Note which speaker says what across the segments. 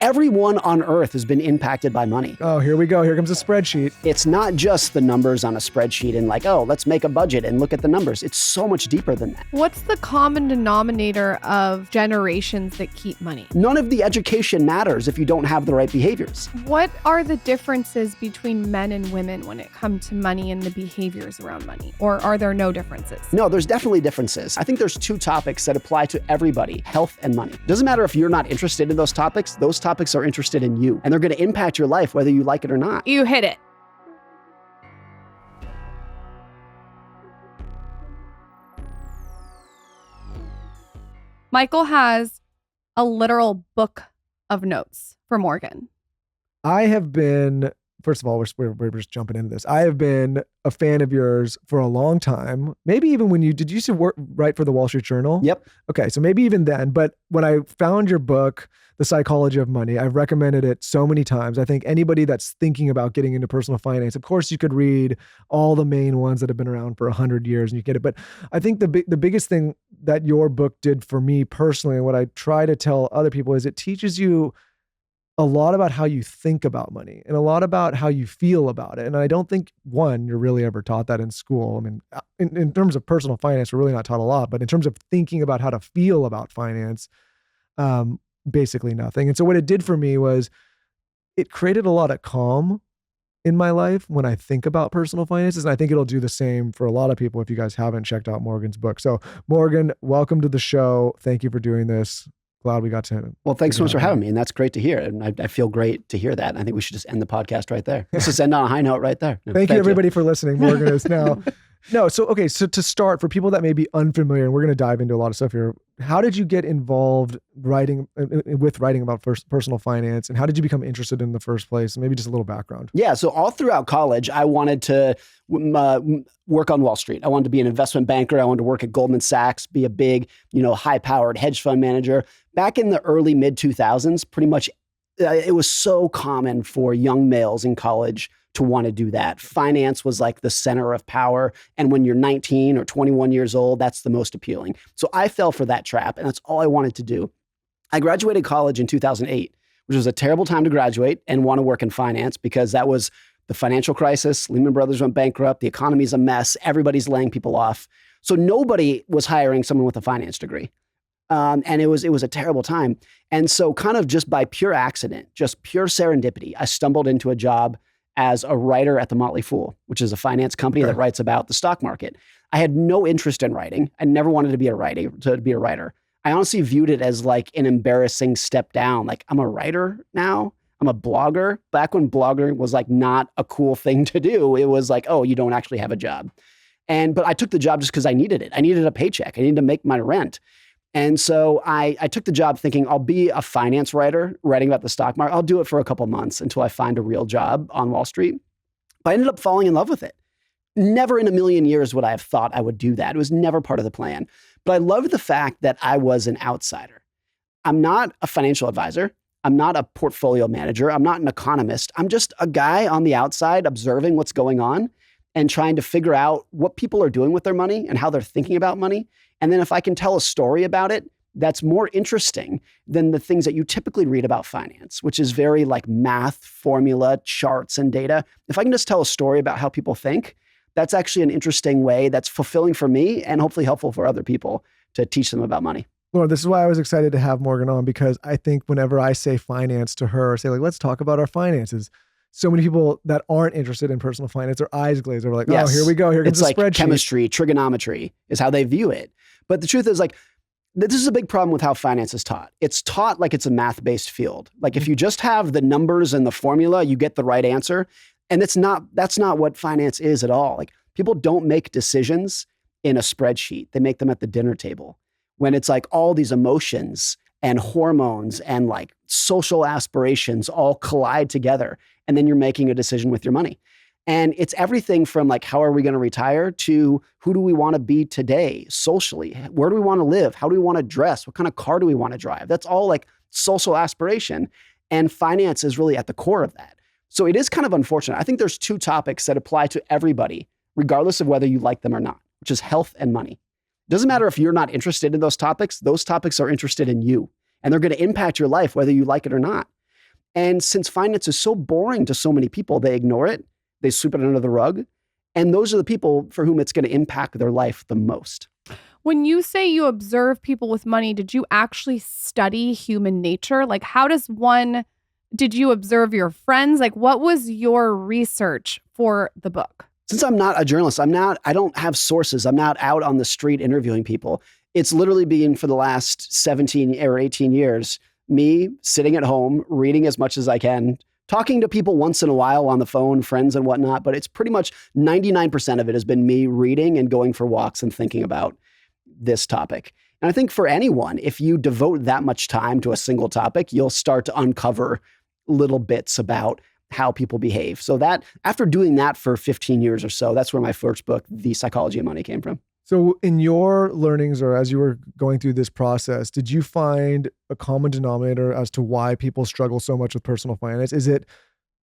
Speaker 1: Everyone on earth has been impacted by money.
Speaker 2: Oh, here we go. Here comes a spreadsheet.
Speaker 1: It's not just the numbers on a spreadsheet and like, oh, let's make a budget and look at the numbers. It's so much deeper than that.
Speaker 3: What's the common denominator of generations that keep money?
Speaker 1: None of the education matters if you don't have the right behaviors.
Speaker 3: What are the differences between men and women when it comes to money and the behaviors around money? Or are there no differences?
Speaker 1: No, there's definitely differences. I think there's two topics that apply to everybody, health and money. Doesn't matter if you're not interested in those topics are interested in you, and they're going to impact your life whether you like it or not.
Speaker 3: You hit it. Michael has a literal book of notes for Morgan.
Speaker 2: I have been, first of all, we're just jumping into this. I have been a fan of yours for a long time. Maybe even when did you used to write for the Wall Street Journal?
Speaker 1: Yep.
Speaker 2: Okay, so maybe even then. But when I found your book, The Psychology of Money, I've recommended it so many times. I think anybody that's thinking about getting into personal finance, of course, you could read all the main ones that have been around for 100 years and you get it. But I think the biggest thing that your book did for me personally, and what I try to tell other people, is it teaches you a lot about how you think about money and a lot about how you feel about it. And I don't think, one, you're really ever taught that in school. I mean, in terms of personal finance, we're really not taught a lot, but in terms of thinking about how to feel about finance, basically nothing. And so what it did for me was it created a lot of calm in my life when I think about personal finances. And I think it'll do the same for a lot of people if you guys haven't checked out Morgan's book. So Morgan, welcome to the show. Thank you for doing this. Glad we got to.
Speaker 1: Well, thanks so much for having me. And that's great to hear. And I feel great to hear that. I think we should just end the podcast right there. Let's just end on a high note right there.
Speaker 2: Thank you everybody for listening. Morgan is now. No, so so to start, for people that may be unfamiliar, and we're going to dive into a lot of stuff here. How did you get involved writing about personal finance, and how did you become interested in the first place? Maybe just a little background.
Speaker 1: Yeah, so all throughout college, I wanted to work on Wall Street. I wanted to be an investment banker. I wanted to work at Goldman Sachs, be a big, high-powered hedge fund manager. Back in the early mid 2000s, pretty much, it was so common for young males in college to want to do that. Finance was like the center of power. And when you're 19 or 21 years old, that's the most appealing. So I fell for that trap, and that's all I wanted to do. I graduated college in 2008, which was a terrible time to graduate and want to work in finance because that was the financial crisis. Lehman Brothers went bankrupt. The economy's a mess. Everybody's laying people off. So nobody was hiring someone with a finance degree. And it was a terrible time. And so kind of just by pure accident, just pure serendipity, I stumbled into a job as a writer at the Motley Fool, which is a finance company that writes about the stock market. I had no interest in writing. I never wanted to be a writer. I honestly viewed it as like an embarrassing step down. Like, I'm a writer now. I'm a blogger. Back when blogging was like not a cool thing to do, it was like, oh, you don't actually have a job. But I took the job just because I needed it. I needed a paycheck. I needed to make my rent. And so I took the job thinking I'll be a finance writer writing about the stock market. I'll do it for a couple months until I find a real job on Wall Street. But I ended up falling in love with it. Never in a million years would I have thought I would do that. It was never part of the plan. But I loved the fact that I was an outsider. I'm not a financial advisor. I'm not a portfolio manager. I'm not an economist. I'm just a guy on the outside observing what's going on and trying to figure out what people are doing with their money and how they're thinking about money. And then if I can tell a story about it, that's more interesting than the things that you typically read about finance, which is very like math, formula, charts, and data. If I can just tell a story about how people think, that's actually an interesting way that's fulfilling for me and hopefully helpful for other people to teach them about money.
Speaker 2: Lord, this is why I was excited to have Morgan on, because I think whenever I say finance to her, say like, let's talk about our finances, so many people that aren't interested in personal finance, their eyes glaze over like, yes. Oh, here we go. Here comes the spreadsheet. It's like
Speaker 1: chemistry, trigonometry is how they view it. But the truth is like, this is a big problem with how finance is taught. It's taught like it's a math-based field. Like if you just have the numbers and the formula, you get the right answer. And that's not what finance is at all. Like people don't make decisions in a spreadsheet. They make them at the dinner table when it's like all these emotions and hormones and like social aspirations all collide together. And then you're making a decision with your money. And it's everything from like, how are we going to retire to who do we want to be today socially? Where do we want to live? How do we want to dress? What kind of car do we want to drive? That's all like social aspiration. And finance is really at the core of that. So it is kind of unfortunate. I think there's two topics that apply to everybody, regardless of whether you like them or not, which is health and money. It doesn't matter if you're not interested in those topics are interested in you. And they're going to impact your life, whether you like it or not. And since finance is so boring to so many people, they ignore it, they sweep it under the rug. And those are the people for whom it's going to impact their life the most.
Speaker 3: When you say you observe people with money, did you actually study human nature? Like, did you observe your friends? Like, what was your research for the book?
Speaker 1: Since I'm not a journalist, I don't have sources. I'm not out on the street interviewing people. It's literally been for the last 17 or 18 years, me sitting at home, reading as much as I can, talking to people once in a while on the phone, friends and whatnot. But it's pretty much 99% of it has been me reading and going for walks and thinking about this topic. And I think for anyone, if you devote that much time to a single topic, you'll start to uncover little bits about how people behave. So that after doing that for 15 years or so, that's where my first book, The Psychology of Money, came from.
Speaker 2: So in your learnings, or as you were going through this process, did you find a common denominator as to why people struggle so much with personal finance? Is it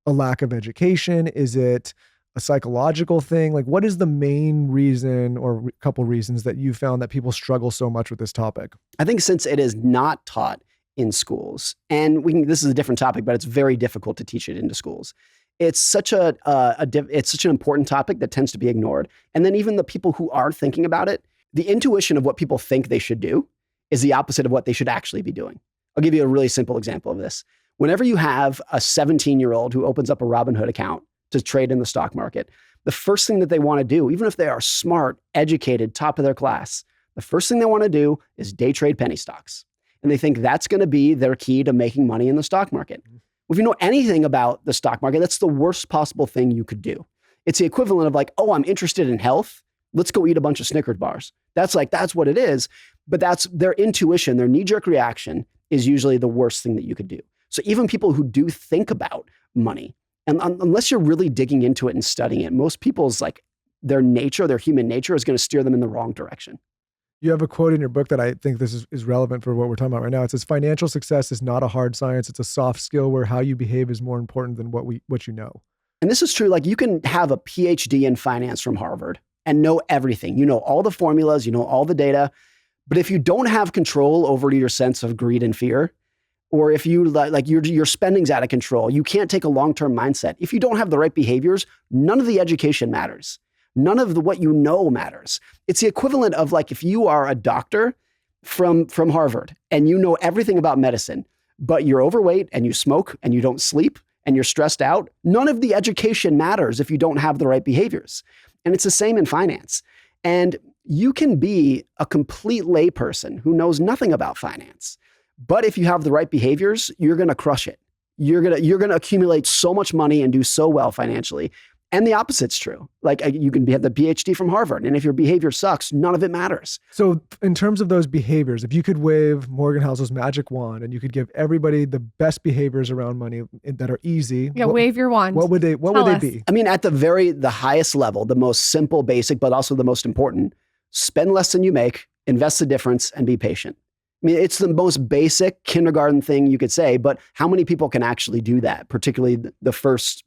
Speaker 2: a lack of education? Is it a psychological thing? Like, what is the main reason or couple reasons that you found that people struggle so much with this topic?
Speaker 1: I think since it is not taught in schools, and this is a different topic, but it's very difficult to teach it into schools. It's such it's such an important topic that tends to be ignored. And then even the people who are thinking about it, the intuition of what people think they should do is the opposite of what they should actually be doing. I'll give you a really simple example of this. Whenever you have a 17-year-old who opens up a Robinhood account to trade in the stock market, the first thing that they want to do, even if they are smart, educated, top of their class, the first thing they want to do is day trade penny stocks. And they think that's going to be their key to making money in the stock market. If you know anything about the stock market, that's the worst possible thing you could do. It's the equivalent of like, oh, I'm interested in health. Let's go eat a bunch of Snickers bars. That's what it is. But that's their intuition, their knee-jerk reaction is usually the worst thing that you could do. So even people who do think about money, and unless you're really digging into it and studying it, most people's their nature, their human nature is going to steer them in the wrong direction.
Speaker 2: You have a quote in your book that I think this is relevant for what we're talking about right now. It says, financial success is not a hard science. It's a soft skill where how you behave is more important than what you know.
Speaker 1: And this is true. Like, you can have a PhD in finance from Harvard and know everything. You know all the formulas, you know all the data. But if you don't have control over your sense of greed and fear, or if you your spending's out of control, you can't take a long-term mindset. If you don't have the right behaviors, none of the education matters. None of what you know matters. It's the equivalent of if you are a doctor from Harvard and you know everything about medicine, but you're overweight and you smoke and you don't sleep and you're stressed out. None of the education matters if you don't have the right behaviors. And it's the same in finance. And you can be a complete layperson who knows nothing about finance. But if you have the right behaviors, you're going to crush it. You're going to accumulate so much money and do so well financially. And the opposite's true. You can have the PhD from Harvard, and if your behavior sucks, none of it matters.
Speaker 2: So in terms of those behaviors, if you could wave Morgan Housel's magic wand and you could give everybody the best behaviors around money that are easy.
Speaker 3: Yeah, wave your wand.
Speaker 2: What would they be?
Speaker 1: I mean, at the highest level, the most simple, basic, but also the most important, spend less than you make, invest the difference, and be patient. I mean, it's the most basic kindergarten thing you could say, but how many people can actually do that? Particularly the first,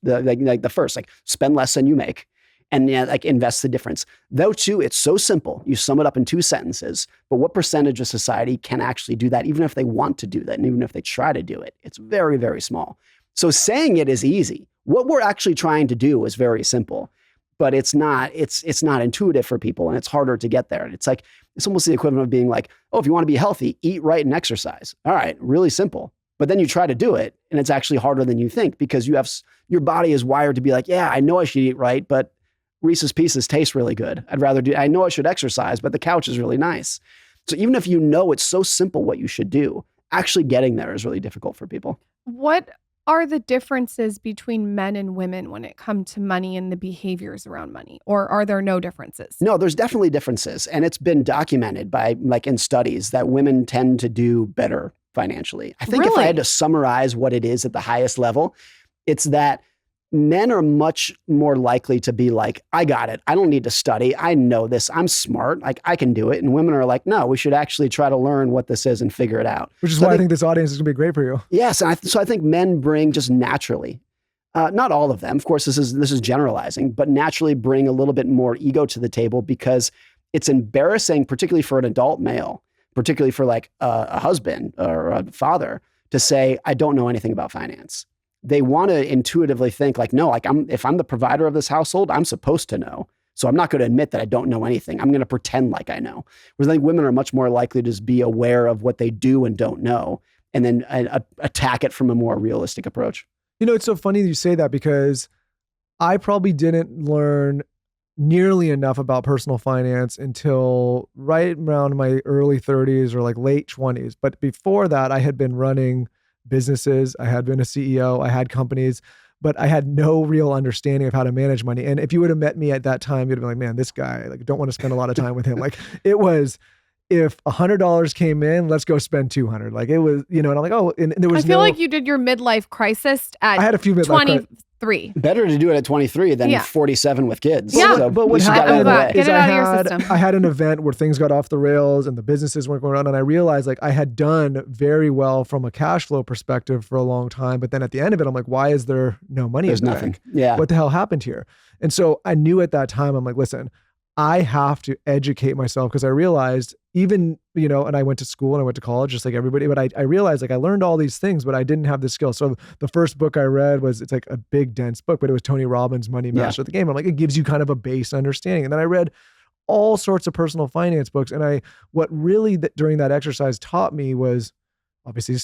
Speaker 1: spend less than you make and invest the difference. Though too, it's so simple. You sum it up in 2 sentences, but what percentage of society can actually do that, even if they want to do that, and even if they try to do it? It's very, very small. So saying it is easy. What we're actually trying to do is very simple, but it's not intuitive for people, and it's harder to get there. And it's almost the equivalent of being like, oh, if you want to be healthy, eat right and exercise. All right, really simple. But then you try to do it, and it's actually harder than you think because your body is wired to be like, yeah, I know I should eat right, but Reese's Pieces taste really good. I know I should exercise, but the couch is really nice. So even if you know it's so simple what you should do, actually getting there is really difficult for people.
Speaker 3: What are the differences between men and women when it comes to money and the behaviors around money? Or are there no differences?
Speaker 1: No, there's definitely differences. And it's been documented by in studies that women tend to do better financially. I think If I had to summarize what it is at the highest level, it's that men are much more likely to be like, I got it. I don't need to study. I know this. I'm smart. I can do it. And women are like, no, we should actually try to learn what this is and figure it out.
Speaker 2: Which is why I think this audience is going to be great for you.
Speaker 1: Yes. And so I think men bring just naturally, not all of them, of course, this is generalizing, but naturally bring a little bit more ego to the table because it's embarrassing, particularly for an adult male, particularly for a husband or a father, to say, I don't know anything about finance. they want to intuitively think like, no, like if I'm the provider of this household, I'm supposed to know. So I'm not going to admit that I don't know anything. I'm going to pretend like I know. Whereas I think women are much more likely to just be aware of what they do and don't know, and then attack it from a more realistic approach.
Speaker 2: It's so funny that you say that, because I probably didn't learn nearly enough about personal finance until right around my early 30s or like late 20s. But before that, I had been running businesses. I had been a CEO. I had companies, but I had no real understanding of how to manage money. And if you would have met me at that time, you'd have been like, man, this guy, like, don't want to spend a lot of time with him. Like, it was, if $100 came in, let's go spend 200. Like, it was, and I'm like, oh, and there was
Speaker 3: I feel like you did your midlife crisis at
Speaker 2: I had a few midlife
Speaker 3: 23.
Speaker 1: Better to do it at 23 than 47 with kids.
Speaker 3: Yeah.
Speaker 1: So
Speaker 2: but what
Speaker 1: you got out of the way.
Speaker 3: Get it out of your system.
Speaker 2: I had an event where things got off the rails and the businesses weren't going on. And I realized like I had done very well from a cash flow perspective for a long time. But then at the end of it, I'm like, why is there no money?
Speaker 1: There's
Speaker 2: in the
Speaker 1: nothing.
Speaker 2: bank?
Speaker 1: Yeah.
Speaker 2: What the hell happened here? And so I knew at that time, I'm like, listen, I have to educate myself, because I realized even, and I went to school and I went to college just like everybody, but I realized like I learned all these things, but I didn't have the skill. So the first book I read it's like a big dense book, but it was Tony Robbins' Money Master of the Game. I'm like, it gives you kind of a base understanding. And then I read all sorts of personal finance books. And what really during that exercise taught me was obviously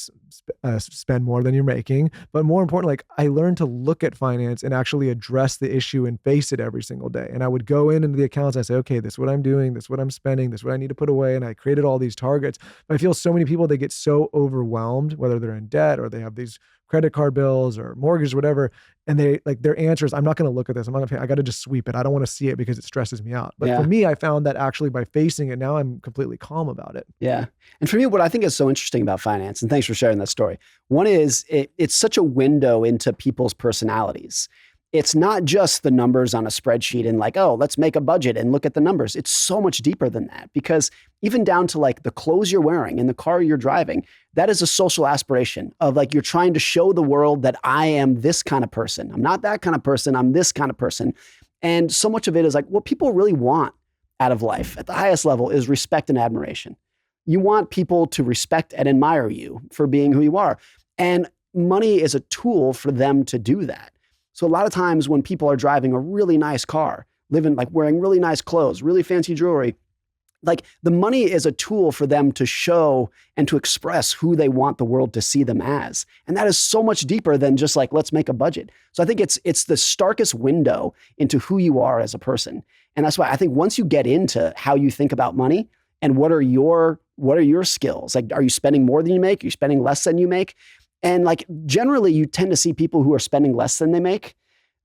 Speaker 2: spend more than you're making, but more important, like I learned to look at finance and actually address the issue and face it every single day. And I would go into the accounts, I say, okay, this is what I'm doing, this is what I'm spending, this is what I need to put away. And I created all these targets. But I feel so many people, they get so overwhelmed, whether they're in debt or they have these credit card bills or mortgage or whatever. And they like their answer is, I'm not going to look at this. I'm not going to pay. I got to just sweep it. I don't want to see it because it stresses me out. But for me, I found that actually by facing it, now I'm completely calm about it.
Speaker 1: Yeah. And for me, what I think is so interesting about finance, and thanks for sharing that story. One is it's such a window into people's personalities. It's not just the numbers on a spreadsheet and like, oh, let's make a budget and look at the numbers. It's so much deeper than that, because even down to like the clothes you're wearing and the car you're driving, that is a social aspiration of like, you're trying to show the world that I am this kind of person. I'm not that kind of person. I'm this kind of person. And so much of it is like what people really want out of life at the highest level is respect and admiration. You want people to respect and admire you for being who you are. And money is a tool for them to do that. So a lot of times when people are driving a really nice car, living like wearing really nice clothes, really fancy jewelry, like the money is a tool for them to show and to express who they want the world to see them as. And that is so much deeper than just like, let's make a budget. So I think it's the starkest window into who you are as a person. And that's why I think once you get into how you think about money and what are your skills, like, are you spending more than you make? Are you spending less than you make? And like, generally you tend to see people who are spending less than they make.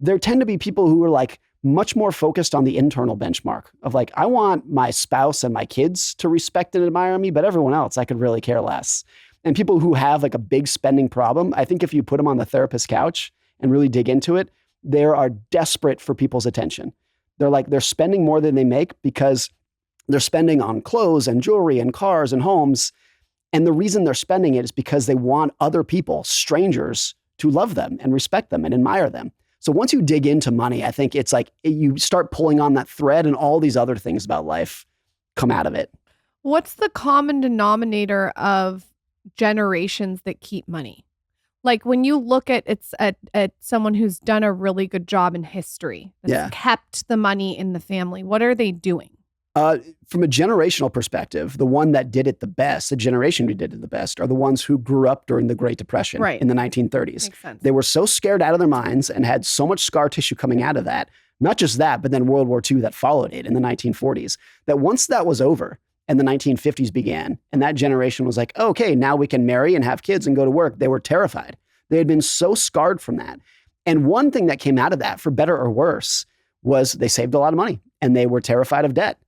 Speaker 1: There tend to be people who are like much more focused on the internal benchmark of like, I want my spouse and my kids to respect and admire me, but everyone else, I could really care less. And people who have like a big spending problem, I think if you put them on the therapist's couch and really dig into it, they are desperate for people's attention. They're spending more than they make because they're spending on clothes and jewelry and cars and homes. And the reason they're spending it is because they want other people, strangers, to love them and respect them and admire them. So once you dig into money, I think it's like you start pulling on that thread and all these other things about life come out of it.
Speaker 3: What's the common denominator of generations that keep money? Like when you look at someone who's done a really good job in history, that's kept the money in the family, what are they doing?
Speaker 1: From a generational perspective, the one that did it the best, the generation who did it the best, are the ones who grew up during the Great Depression in the 1930s.
Speaker 3: Makes sense.
Speaker 1: They were so scared out of their minds and had so much scar tissue coming out of that. Not just that, but then World War II that followed it in the 1940s. That once that was over and the 1950s began, and that generation was like, oh, okay, now we can marry and have kids and go to work. They were terrified. They had been so scarred from that. And one thing that came out of that, for better or worse, was they saved a lot of money and they were terrified of debt.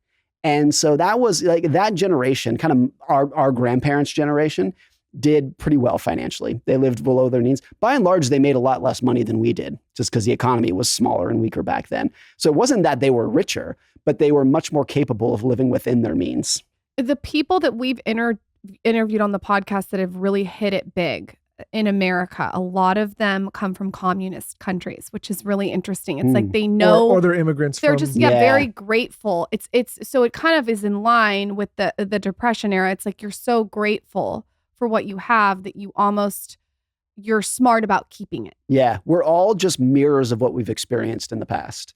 Speaker 1: And so that was like that generation, kind of our grandparents' generation, did pretty well financially. They lived below their needs. By and large, they made a lot less money than we did, just because the economy was smaller and weaker back then. So it wasn't that they were richer, but they were much more capable of living within their means.
Speaker 3: The people that we've interviewed on the podcast that have really hit it big in America, a lot of them come from communist countries, which is really interesting. It's like they know,
Speaker 2: or they're immigrants.
Speaker 3: They're just very grateful. It's so it kind of is in line with the Depression era. It's like you're so grateful for what you have that you almost you're smart about keeping it.
Speaker 1: Yeah, we're all just mirrors of what we've experienced in the past.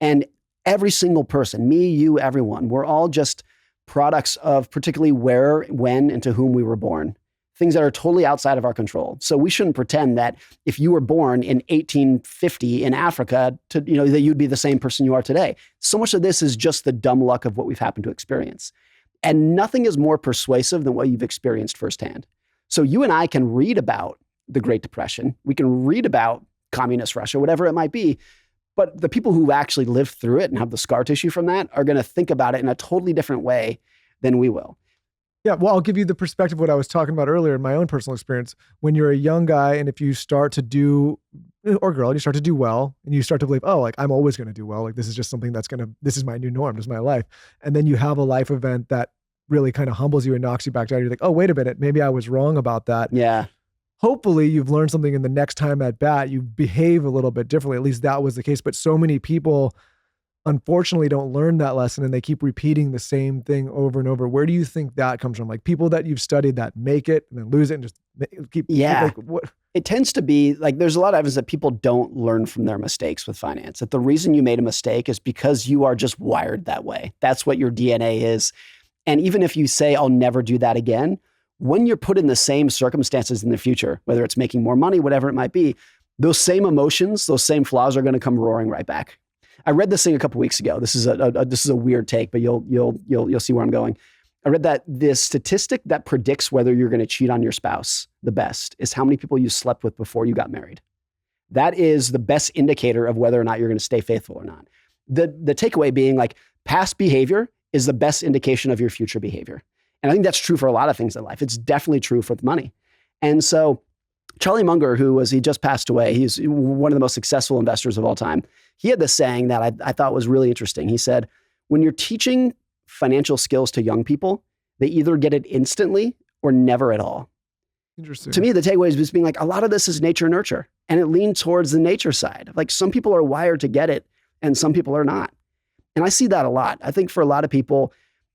Speaker 1: And every single person, me, you, everyone, we're all just products of particularly where, when, and to whom we were born. Things that are totally outside of our control. So we shouldn't pretend that if you were born in 1850 in Africa, that you'd be the same person you are today. So much of this is just the dumb luck of what we've happened to experience. And nothing is more persuasive than what you've experienced firsthand. So you and I can read about the Great Depression. We can read about communist Russia, whatever it might be. But the people who actually lived through it and have the scar tissue from that are going to think about it in a totally different way than we will.
Speaker 2: Yeah, well, I'll give you the perspective of what I was talking about earlier in my own personal experience. When you're a young guy and if you start to do, or girl, you start to do well and you start to believe, oh, like I'm always going to do well. Like this is just something this is my new norm. This is my life. And then you have a life event that really kind of humbles you and knocks you back down. You're like, oh, wait a minute. Maybe I was wrong about that.
Speaker 1: Yeah.
Speaker 2: Hopefully you've learned something in the next time at bat. You behave a little bit differently. At least that was the case. But so many people unfortunately don't learn that lesson and they keep repeating the same thing over and over. Where do you think that comes from? Like people that you've studied that make it and then lose it and just keep.
Speaker 1: Yeah.
Speaker 2: Like, what?
Speaker 1: It tends to be like there's a lot of evidence that people don't learn from their mistakes with finance. That the reason you made a mistake is because you are just wired that way. That's what your DNA is. And even if you say, I'll never do that again, when you're put in the same circumstances in the future, whether it's making more money, whatever it might be, those same emotions, those same flaws are going to come roaring right back. I read this thing a couple weeks ago. This is a weird take, but you'll see where I'm going. I read that the statistic that predicts whether you're going to cheat on your spouse the best is how many people you slept with before you got married. That is the best indicator of whether or not you're going to stay faithful or not. The takeaway being like past behavior is the best indication of your future behavior. And I think that's true for a lot of things in life. It's definitely true for money. And so Charlie Munger, he just passed away. He's one of the most successful investors of all time. He had this saying that I thought was really interesting. He said, when you're teaching financial skills to young people, they either get it instantly or never at all.
Speaker 2: Interesting.
Speaker 1: To me, the takeaway is just being like, a lot of this is nature nurture. And it leans towards the nature side. Like some people are wired to get it and some people are not. And I see that a lot. I think for a lot of people,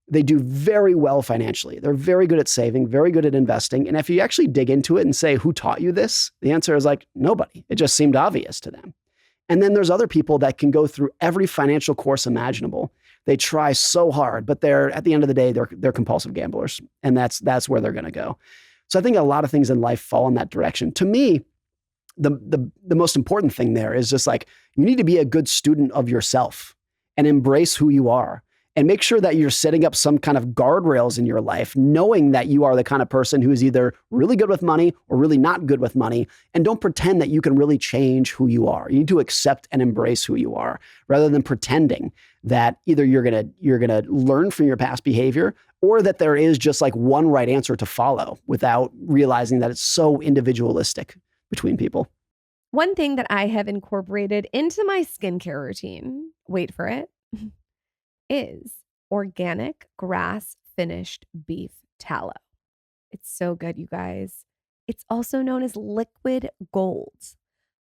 Speaker 1: they do very well financially. They're very good at saving, very good at investing. And if you actually dig into it and say, who taught you this? The answer is like, nobody. It just seemed obvious to them. And then there's other people that can go through every financial course imaginable. They try so hard, but at the end of the day, they're compulsive gamblers. And that's where they're going to go. So I think a lot of things in life fall in that direction. To me, the most important thing there is just like, you need to be a good student of yourself and embrace who you are. And make sure that you're setting up some kind of guardrails in your life, knowing that you are the kind of person who is either really good with money or really not good with money. And don't pretend that you can really change who you are. You need to accept and embrace who you are rather than pretending that either you're gonna learn from your past behavior or that there is just like one right answer to follow without realizing that it's so individualistic between people.
Speaker 4: One thing that I have incorporated into my skincare routine, wait for it, is organic grass finished beef tallow. It's so good, you guys. It's also known as liquid gold.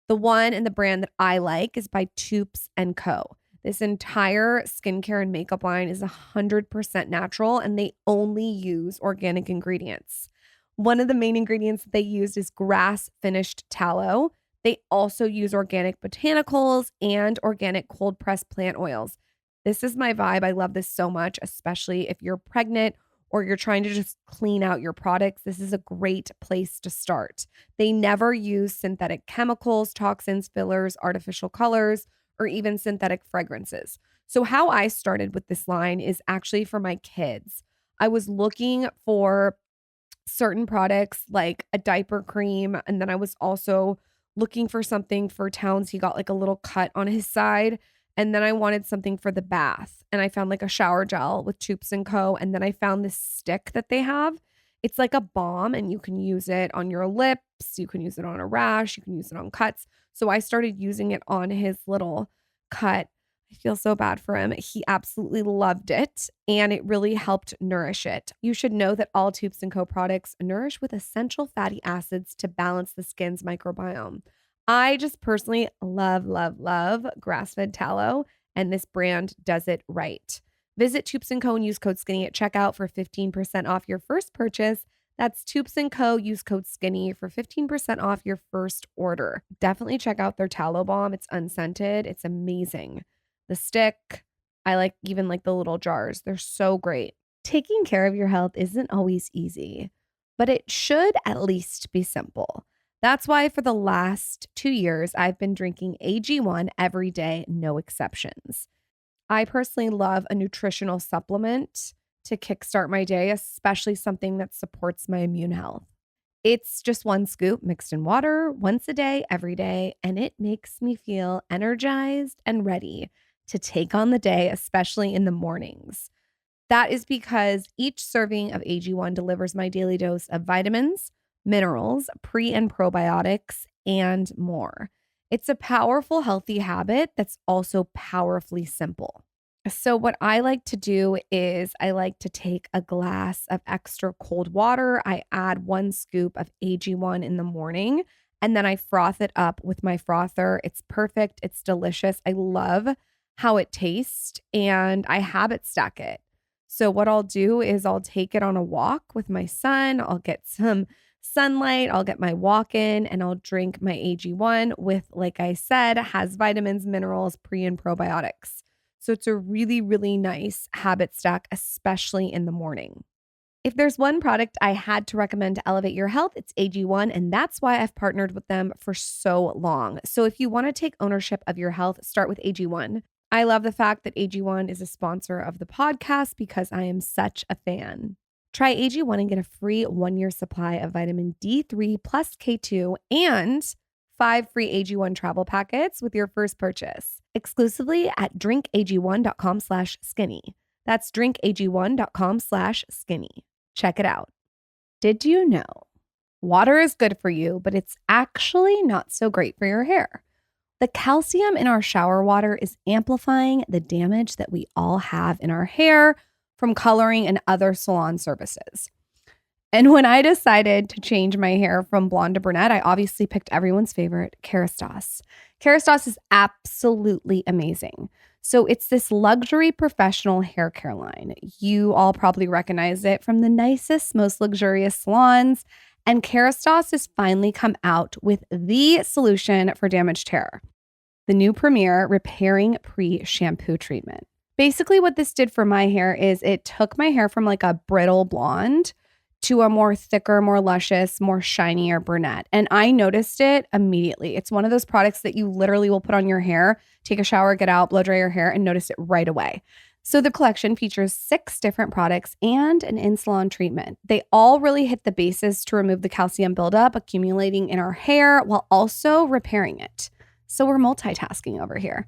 Speaker 4: The one and the brand that I like is by Tutes and Co. This entire skincare and makeup line is 100% natural and they only use organic ingredients. One of the main ingredients that they used is grass finished tallow. They also use organic botanicals and organic cold pressed plant oils. This is my vibe. I love this so much, especially if you're pregnant or you're trying to just clean out your products. This is a great place to start. They never use synthetic chemicals, toxins, fillers, artificial colors, or even synthetic fragrances. So how I started with this line is actually for my kids. I was looking for certain products like a diaper cream, and then I was also looking for something for Towns. He got like a little cut on his side. And then I wanted something for the bath. And I found like a shower gel with Toups and Co. And then I found this stick that they have. It's like a balm and you can use it on your lips. You can use it on a rash. You can use it on cuts. So I started using it on his little cut. I feel so bad for him. He absolutely loved it and it really helped nourish it. You should know that all Toups and Co. products nourish with essential fatty acids to balance the skin's microbiome. I just personally love grass-fed tallow, and this brand does it right. Visit Toups & Co. and use code SKINNY at checkout for 15% off your first purchase. That's Tutes and Co. Use code SKINNY for 15% off your first order. Definitely check out their tallow balm. It's unscented. It's amazing. The stick, I even like the little jars. They're so great. Taking care of your health isn't always easy, but it should at least be simple. That's why for the last 2 years, I've been drinking AG1 every day, no exceptions. I personally love a nutritional supplement to kickstart my day, especially something that supports my immune health. It's just 1 scoop mixed in water once a day, every day, and it makes me feel energized and ready to take on the day, especially in the mornings. That is because each serving of AG1 delivers my daily dose of vitamins, minerals, pre and probiotics, and more. It's a powerful, healthy habit that's also powerfully simple. So what I like to do is I like to take a glass of extra cold water. I add 1 scoop of AG1 in the morning, and then I froth it up with my frother. It's perfect. It's delicious. I love how it tastes, and I habit stack it. So what I'll do is I'll take it on a walk with my son. I'll get some sunlight. I'll get my walk in, and I'll drink my AG1 with, like I said, has vitamins, minerals, pre and probiotics. So it's a really, really nice habit stack, especially in the morning. If there's one product I had to recommend to elevate your health, it's AG1, and that's why I've partnered with them for so long. So if you want to take ownership of your health, start with AG1. I love the fact that AG1 is a sponsor of the podcast because I am such a fan. Try AG1 and get a free 1-year supply of vitamin D3 plus K2 and 5 free AG1 travel packets with your first purchase exclusively at drinkag1.com/skinny. That's drinkag1.com/skinny. Check it out. Did you know water is good for you, but it's actually not so great for your hair? The calcium in our shower water is amplifying the damage that we all have in our hair from coloring and other salon services. And when I decided to change my hair from blonde to brunette, I obviously picked everyone's favorite, Kerastase. Kerastase is absolutely amazing. So it's this luxury professional hair care line. You all probably recognize it from the nicest, most luxurious salons. And Kerastase has finally come out with the solution for damaged hair, the new Premier Repairing Pre-Shampoo Treatment. Basically, what this did for my hair is it took my hair from like a brittle blonde to a more thicker, more luscious, more shinier brunette. And I noticed it immediately. It's one of those products that you literally will put on your hair, take a shower, get out, blow dry your hair, and notice it right away. So the collection features 6 different products and an in-salon treatment. They all really hit the bases to remove the calcium buildup accumulating in our hair while also repairing it. So we're multitasking over here.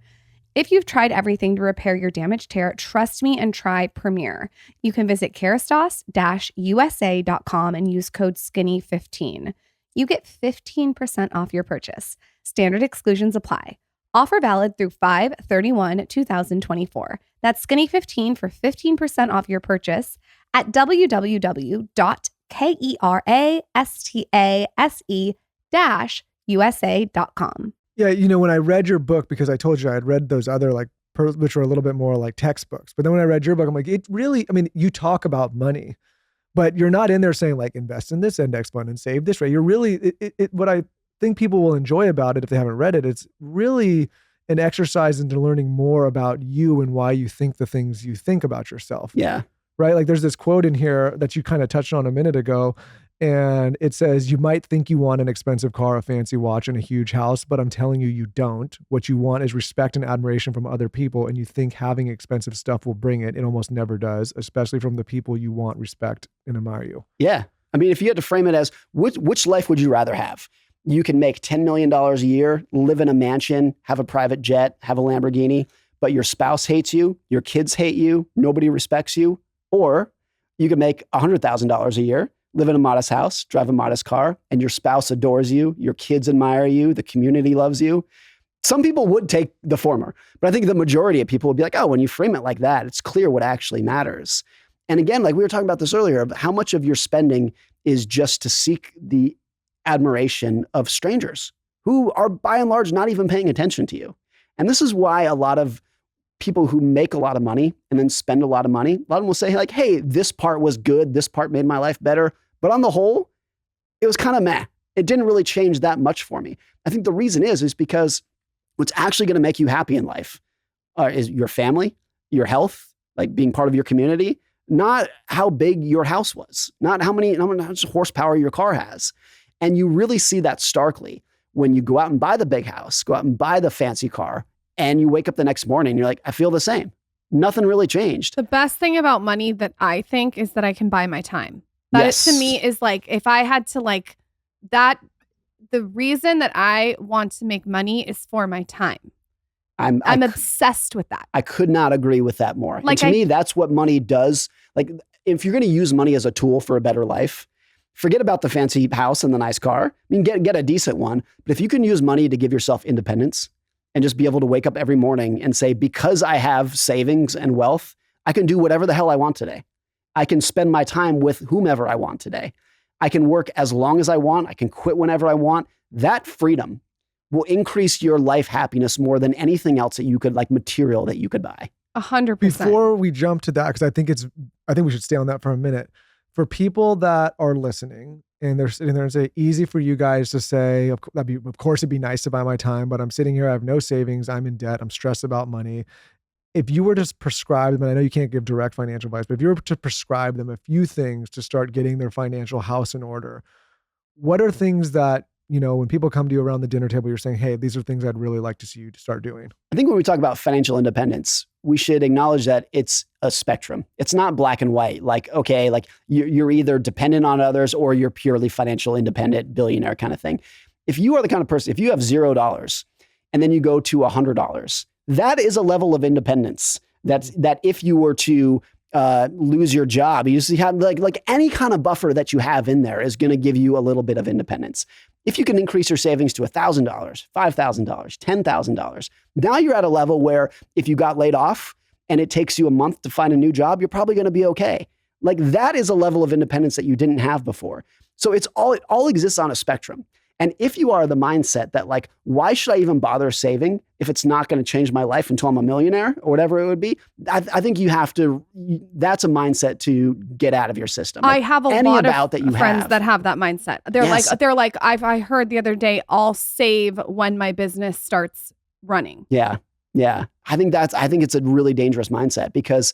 Speaker 4: If you've tried everything to repair your damaged hair, trust me and try Premier. You can visit kerastase-usa.com and use code SKINNY15. You get 15% off your purchase. Standard exclusions apply. Offer valid through 5/31/2024. That's SKINNY15 for 15% off your purchase at www.kerastase-usa.com.
Speaker 2: Yeah, you know, when I read your book, because I told you I had read those other which were a little bit more like textbooks. But then when I read your book, I'm like, it really, I mean, you talk about money, but you're not in there saying like invest in this index fund and save this, right? You're really, what I think people will enjoy about it if they haven't read it, it's really an exercise into learning more about you and why you think the things you think about yourself.
Speaker 1: Yeah.
Speaker 2: Right? Like there's this quote in here that you kind of touched on a minute ago. And it says, you might think you want an expensive car, a fancy watch, and a huge house, but I'm telling you, you don't. What you want is respect and admiration from other people. And you think having expensive stuff will bring it. It almost never does, especially from the people you want respect and admire you.
Speaker 1: Yeah. I mean, if you had to frame it as which life would you rather have? You can make $10 million a year, live in a mansion, have a private jet, have a Lamborghini, but your spouse hates you, your kids hate you, nobody respects you. Or you can make $100,000 a year, live in a modest house, drive a modest car, and your spouse adores you, your kids admire you, the community loves you. Some people would take the former, but I think the majority of people would be like, oh, when you frame it like that, it's clear what actually matters. And again, like we were talking about this earlier, how much of your spending is just to seek the admiration of strangers who are by and large not even paying attention to you. And this is why a lot of people who make a lot of money and then spend a lot of money, a lot of them will say like, hey, this part was good, this part made my life better, But on the whole, it was kind of meh. It didn't really change that much for me. I think the reason is because what's actually going to make you happy in life is your family, your health, like being part of your community, not how big your house was, not how much horsepower your car has. And you really see that starkly when you go out and buy the big house, go out and buy the fancy car, and you wake up the next morning and you're like, I feel the same. Nothing really changed.
Speaker 3: The best thing about money that I think is that I can buy my time. That
Speaker 1: Yes.
Speaker 3: to me is like, if I had to like that, the reason that I want to make money is for my time. I'm obsessed with that.
Speaker 1: I could not agree with that more.
Speaker 3: Like
Speaker 1: and to me, that's what money does. Like, if you're going to use money as a tool for a better life, forget about the fancy house and the nice car. I mean, get a decent one. But if you can use money to give yourself independence and just be able to wake up every morning and say, because I have savings and wealth, I can do whatever the hell I want today. I can spend my time with whomever I want today. I can work as long as I want. I can quit whenever I want. That freedom will increase your life happiness more than anything else that you could, like material that you could buy.
Speaker 3: 100%.
Speaker 2: Before we jump to that, because I think we should stay on that for a minute. For people that are listening and they're sitting there and say, easy for you guys to say, of course it'd be nice to buy my time, but I'm sitting here, I have no savings, I'm in debt, I'm stressed about money. If you were to prescribe them, and I know you can't give direct financial advice, but if you were to prescribe them a few things to start getting their financial house in order, what are things that, when people come to you around the dinner table, you're saying, hey, these are things I'd really like to see you to start doing?
Speaker 1: I think when we talk about financial independence, we should acknowledge that it's a spectrum. It's not black and white. Like, okay, like you're either dependent on others or you're purely financial independent, billionaire kind of thing. If you are the kind of person, if you have $0 and then you go to $100, that is a level of independence that if you were to lose your job, you just have like any kind of buffer that you have in there is going to give you a little bit of independence. If you can increase your savings to $1,000, $5,000, $10,000, now you're at a level where if you got laid off and it takes you a month to find a new job, you're probably going to be okay. Like that is a level of independence that you didn't have before. So it all exists on a spectrum. And if you are the mindset that like, why should I even bother saving if it's not going to change my life until I'm a millionaire or whatever it would be? I think you have to, that's a mindset to get out of your system. Like
Speaker 3: I have a lot of friends that have that mindset. They're like, I heard the other day, I'll save when my business starts running.
Speaker 1: Yeah. Yeah. I think it's a really dangerous mindset because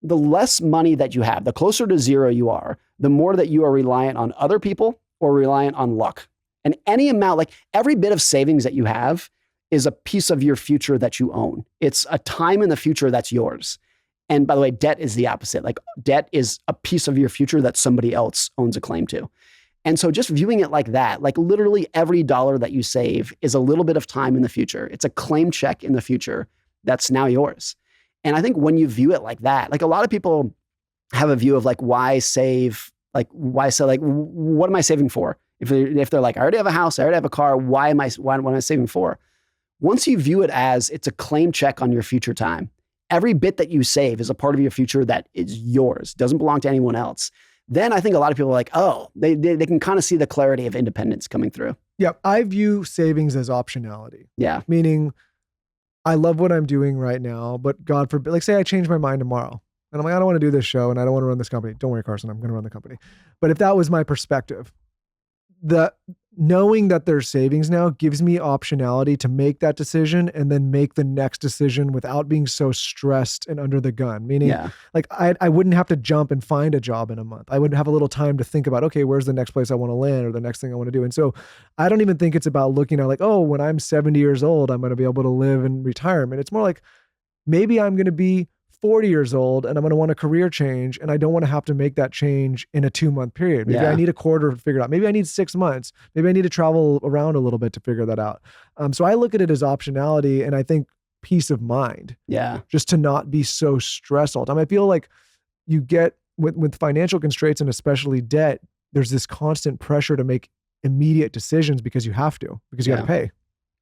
Speaker 1: the less money that you have, the closer to zero you are, the more that you are reliant on other people or reliant on luck. And any amount, like every bit of savings that you have is a piece of your future that you own. It's a time in the future that's yours. And by the way, debt is the opposite. Like debt is a piece of your future that somebody else owns a claim to. And so just viewing it like that, like literally every dollar that you save is a little bit of time in the future. It's a claim check in the future that's now yours. And I think when you view it like that, like a lot of people have a view of like, why save? Like, what am I saving for? If they're like, I already have a house, I already have a car, what am I saving for? Once you view it as it's a claim check on your future time, every bit that you save is a part of your future that is yours, doesn't belong to anyone else. Then I think a lot of people are like, oh, they can kind of see the clarity of independence coming through.
Speaker 2: Yeah, I view savings as optionality.
Speaker 1: Yeah.
Speaker 2: Meaning, I love what I'm doing right now, but God forbid, like say I change my mind tomorrow. And I'm like, I don't want to do this show and I don't want to run this company. Don't worry, Carson, I'm going to run the company. But if that was my perspective, the knowing that there's savings now gives me optionality to make that decision and then make the next decision without being so stressed and under the gun. Meaning like I wouldn't have to jump and find a job in a month. I would have a little time to think about, okay, where's the next place I want to land or the next thing I want to do. And so I don't even think it's about looking at like, oh, when I'm 70 years old, I'm going to be able to live in retirement. It's more like maybe I'm going to be 40 years old and I'm going to want a career change and I don't want to have to make that change in a 2-month period. Maybe I need a quarter to figure it out. Maybe I need 6 months. Maybe I need to travel around a little bit to figure that out. So I look at it as optionality and I think peace of mind.
Speaker 1: Yeah.
Speaker 2: Just to not be so stressed all the time. I feel like you get with financial constraints and especially debt, there's this constant pressure to make immediate decisions because you have to, because you got to pay.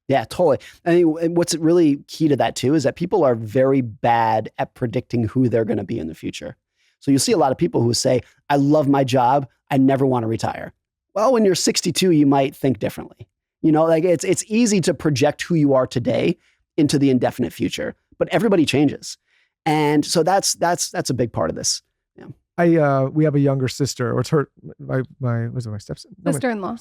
Speaker 1: Yeah, totally. I mean, what's really key to that too is that people are very bad at predicting who they're going to be in the future. So you'll see a lot of people who say, I love my job. I never want to retire. Well, when you're 62, you might think differently. You know, like it's easy to project who you are today into the indefinite future, but everybody changes. And so that's a big part of this. Yeah.
Speaker 2: we have a younger sister, or it's her, my stepson? No,
Speaker 3: Sister-in-law.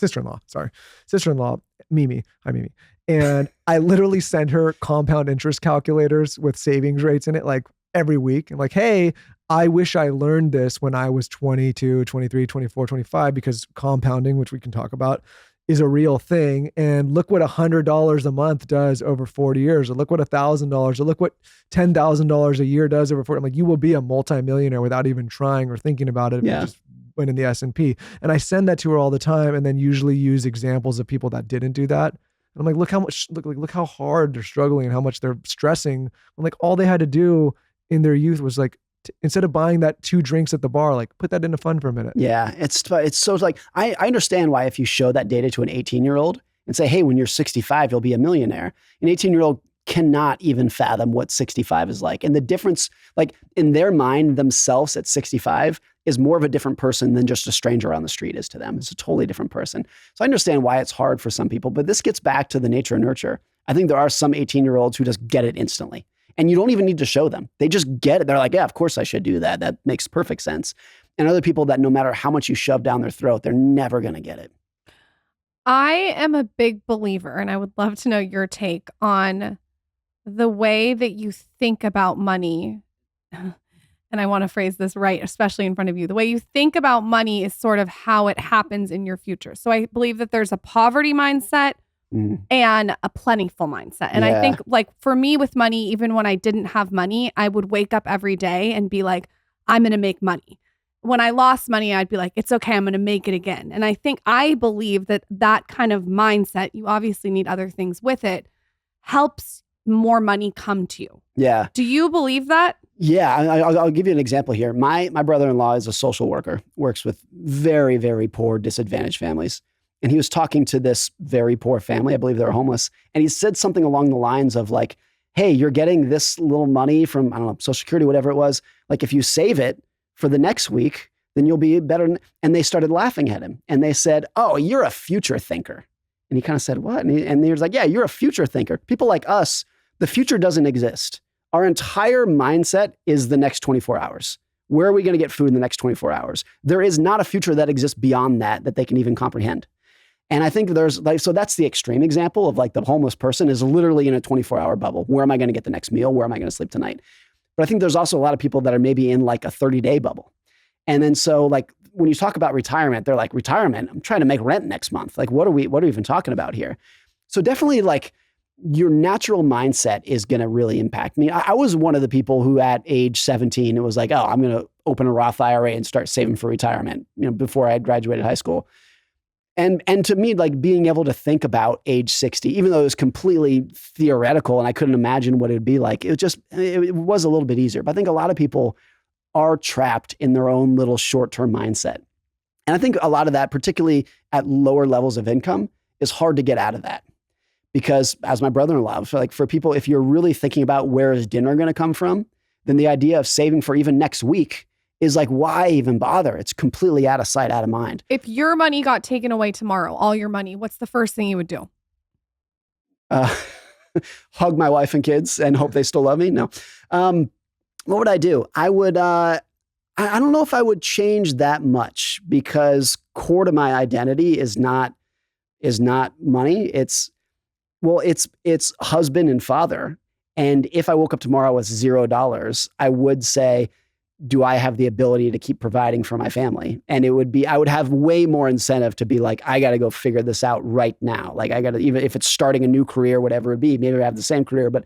Speaker 2: Sister-in-law, Mimi. Hi, Mimi. And I literally send her compound interest calculators with savings rates in it like every week. I'm like, hey, I wish I learned this when I was 22, 23, 24, 25, because compounding, which we can talk about, is a real thing. And look what $100 a month does over 40 years, or look what $1,000, or look what $10,000 a year does over 40. I'm like, you will be a multimillionaire without even trying or thinking about it if you just went in the S&P. And I send that to her all the time, and then usually use examples of people that didn't do that. And I'm like, look how hard they're struggling and how much they're stressing. I'm like, all they had to do in their youth was like, instead of buying that 2 drinks at the bar, like put that in a fund for a minute.
Speaker 1: Yeah, it's so like, I understand why if you show that data to an 18-year-old and say, hey, when you're 65, you'll be a millionaire, an 18-year-old cannot even fathom what 65 is like. And the difference, like in their mind, themselves at 65 is more of a different person than just a stranger on the street is to them. It's a totally different person. So I understand why it's hard for some people, but this gets back to the nature and nurture. I think there are some 18-year-olds who just get it instantly. And you don't even need to show them. They just get it. They're like, yeah, of course I should do that. That makes perfect sense. And other people that no matter how much you shove down their throat, they're never going to get it.
Speaker 3: I am a big believer, and I would love to know your take on the way that you think about money. And I want to phrase this right, especially in front of you. The way you think about money is sort of how it happens in your future. So I believe that there's a poverty mindset and a plentiful mindset. And I think like for me with money, even when I didn't have money, I would wake up every day and be like, I'm going to make money. When I lost money, I'd be like, it's okay, I'm going to make it again. And I believe that that kind of mindset, you obviously need other things with it, helps more money come to you.
Speaker 1: Yeah.
Speaker 3: Do you believe that?
Speaker 1: Yeah, I'll give you an example here. My brother-in-law is a social worker, works with very, very poor, disadvantaged families. And he was talking to this very poor family. I believe they were homeless. And he said something along the lines of like, hey, you're getting this little money from, I don't know, Social Security, whatever it was. Like if you save it for the next week, then you'll be better. And they started laughing at him. And they said, oh, you're a future thinker. And he kind of said, what? And he was like, yeah, you're a future thinker. People like us, the future doesn't exist. Our entire mindset is the next 24 hours. Where are we going to get food in the next 24 hours? There is not a future that exists beyond that they can even comprehend. And I think there's like, so that's the extreme example of like the homeless person is literally in a 24-hour bubble. Where am I going to get the next meal? Where am I going to sleep tonight? But I think there's also a lot of people that are maybe in like a 30-day bubble. And then so like when you talk about retirement, they're like, retirement, I'm trying to make rent next month. Like what are we even talking about here? So definitely like your natural mindset is going to really impact me. I was one of the people who at age 17, it was like, oh, I'm going to open a Roth IRA and start saving for retirement, before I had graduated high school. And to me, like being able to think about age 60, even though it was completely theoretical and I couldn't imagine what it would be like, it was a little bit easier. But I think a lot of people are trapped in their own little short-term mindset. And I think a lot of that, particularly at lower levels of income, is hard to get out of that. Because as my brother-in-law, like for people, if you're really thinking about where is dinner going to come from, then the idea of saving for even next week is like, why even bother? It's completely out of sight, out of mind.
Speaker 3: If your money got taken away tomorrow, all your money, what's the first thing you would do?
Speaker 1: Hug my wife and kids and hope they still love me? No. What would I do? I would, I don't know if I would change that much because core to my identity is not money. It's husband and father. And if I woke up tomorrow with $0, I would say, do I have the ability to keep providing for my family? And I would have way more incentive to be like, I got to go figure this out right now. Like I got to, even if it's starting a new career, whatever it be, maybe I have the same career, but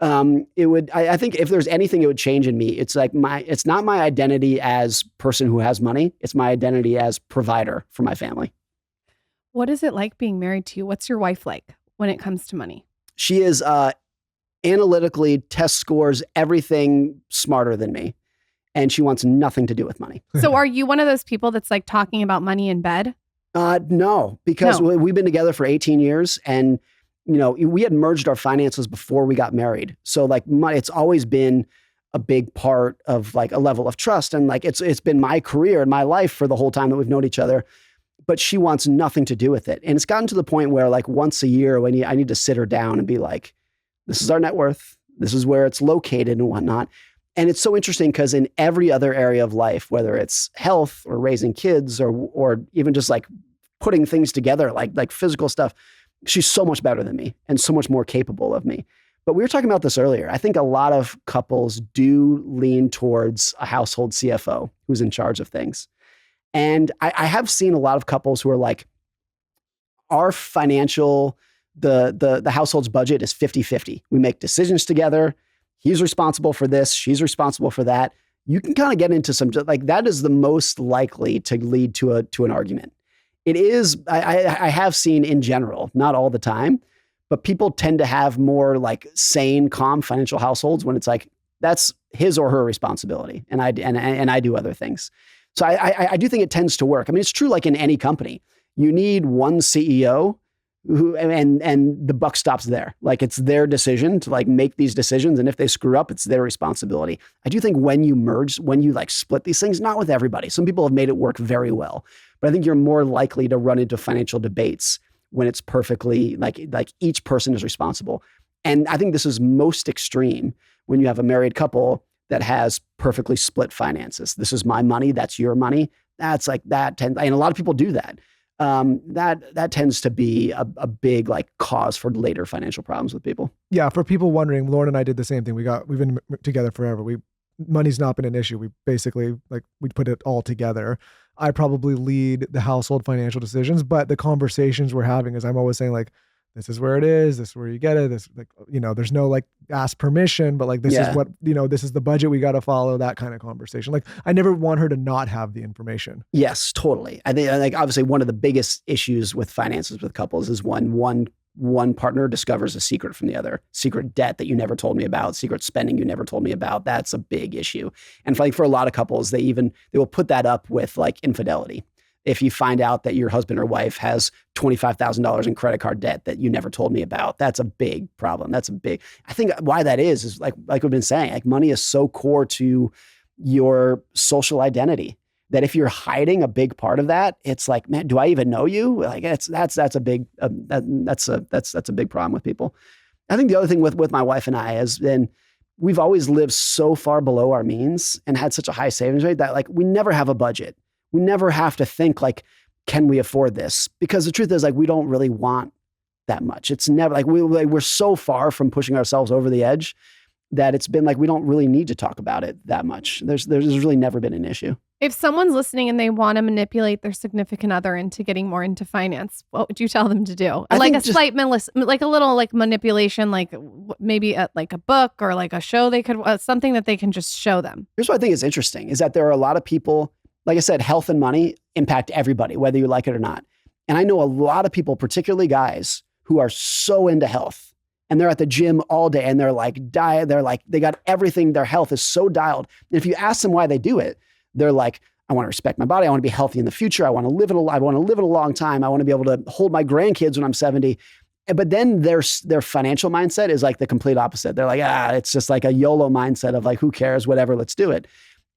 Speaker 1: I think if there's anything it would change in me, it's like it's not my identity as person who has money. It's my identity as provider for my family.
Speaker 3: What is it like being married to you? What's your wife like when it comes to money?
Speaker 1: She is analytically test scores everything smarter than me. And she wants nothing to do with money.
Speaker 3: So are you one of those people that's like talking about money in bed?
Speaker 1: No, because we've been together for 18 years and, we had merged our finances before we got married. So like money, it's always been a big part of like a level of trust. And like, it's been my career and my life for the whole time that we've known each other, but she wants nothing to do with it. And it's gotten to the point where like once a year I need to sit her down and be like, this is our net worth. This is where it's located and whatnot. And it's so interesting because in every other area of life, whether it's health or raising kids or even just like putting things together, like physical stuff, she's so much better than me and so much more capable of me. But we were talking about this earlier. I think a lot of couples do lean towards a household CFO who's in charge of things. And I have seen a lot of couples who are like, our financial, the household's budget is 50-50. We make decisions together. He's responsible for this. She's responsible for that. You can kind of get into some, like that is the most likely to lead to an argument. It is, I have seen in general, not all the time, but people tend to have more like sane, calm financial households when it's like, that's his or her responsibility. And I do other things. So I do think it tends to work. I mean, it's true like in any company. You need one CEO who, and the buck stops there. Like it's their decision to like make these decisions. And if they screw up, it's their responsibility. I do think when you merge, when you like split these things, not with everybody. Some people have made it work very well, but I think you're more likely to run into financial debates when it's perfectly like each person is responsible. And I think this is most extreme when you have a married couple that has perfectly split finances. This is my money. That's your money. That's like that. And a lot of people do that. That tends to be a big like cause for later financial problems with people.
Speaker 2: Yeah. For people wondering, Lauren and I did the same thing. We've been together forever. Money's not been an issue. We basically we put it all together. I probably lead the household financial decisions, but the conversations we're having is I'm always saying like, this is where it is. This is where you get it. This there's no like ask permission, but like this is what, this is the budget we got to follow, that kind of conversation. Like I never want her to not have the information.
Speaker 1: Yes, totally. I think like obviously one of the biggest issues with finances with couples is one partner discovers a secret from the other, secret debt that you never told me about, secret spending you never told me about. That's a big issue. And for a lot of couples, they will put that up with like infidelity. If you find out that your husband or wife has $25,000 in credit card debt that you never told me about, that's a big problem. I think why that is like we've been saying, like money is so core to your social identity that if you're hiding a big part of that, it's like, man, do I even know you? Like that's a big problem with people. I think the other thing with my wife and I has been, we've always lived so far below our means and had such a high savings rate that like we never have a budget. We never have to think like, can we afford this? Because the truth is like, we don't really want that much. It's never like we're so far from pushing ourselves over the edge that it's been like, we don't really need to talk about it that much. There's really never been an issue.
Speaker 3: If someone's listening and they want to manipulate their significant other into getting more into finance, what would you tell them to do? Like a little like manipulation, like maybe like a book or like a show something that they can just show them.
Speaker 1: Here's what I think is interesting is that there are a lot of people, like I said, health and money impact everybody, whether you like it or not. And I know a lot of people, particularly guys, who are so into health and they're at the gym all day and they're like diet. They're like, they got everything. Their health is so dialed. And if you ask them why they do it, they're like, I want to respect my body. I want to be healthy in the future. I want to live it a long time. I want to be able to hold my grandkids when I'm 70. But then their financial mindset is like the complete opposite. They're like, it's just like a YOLO mindset of like, who cares, whatever, let's do it.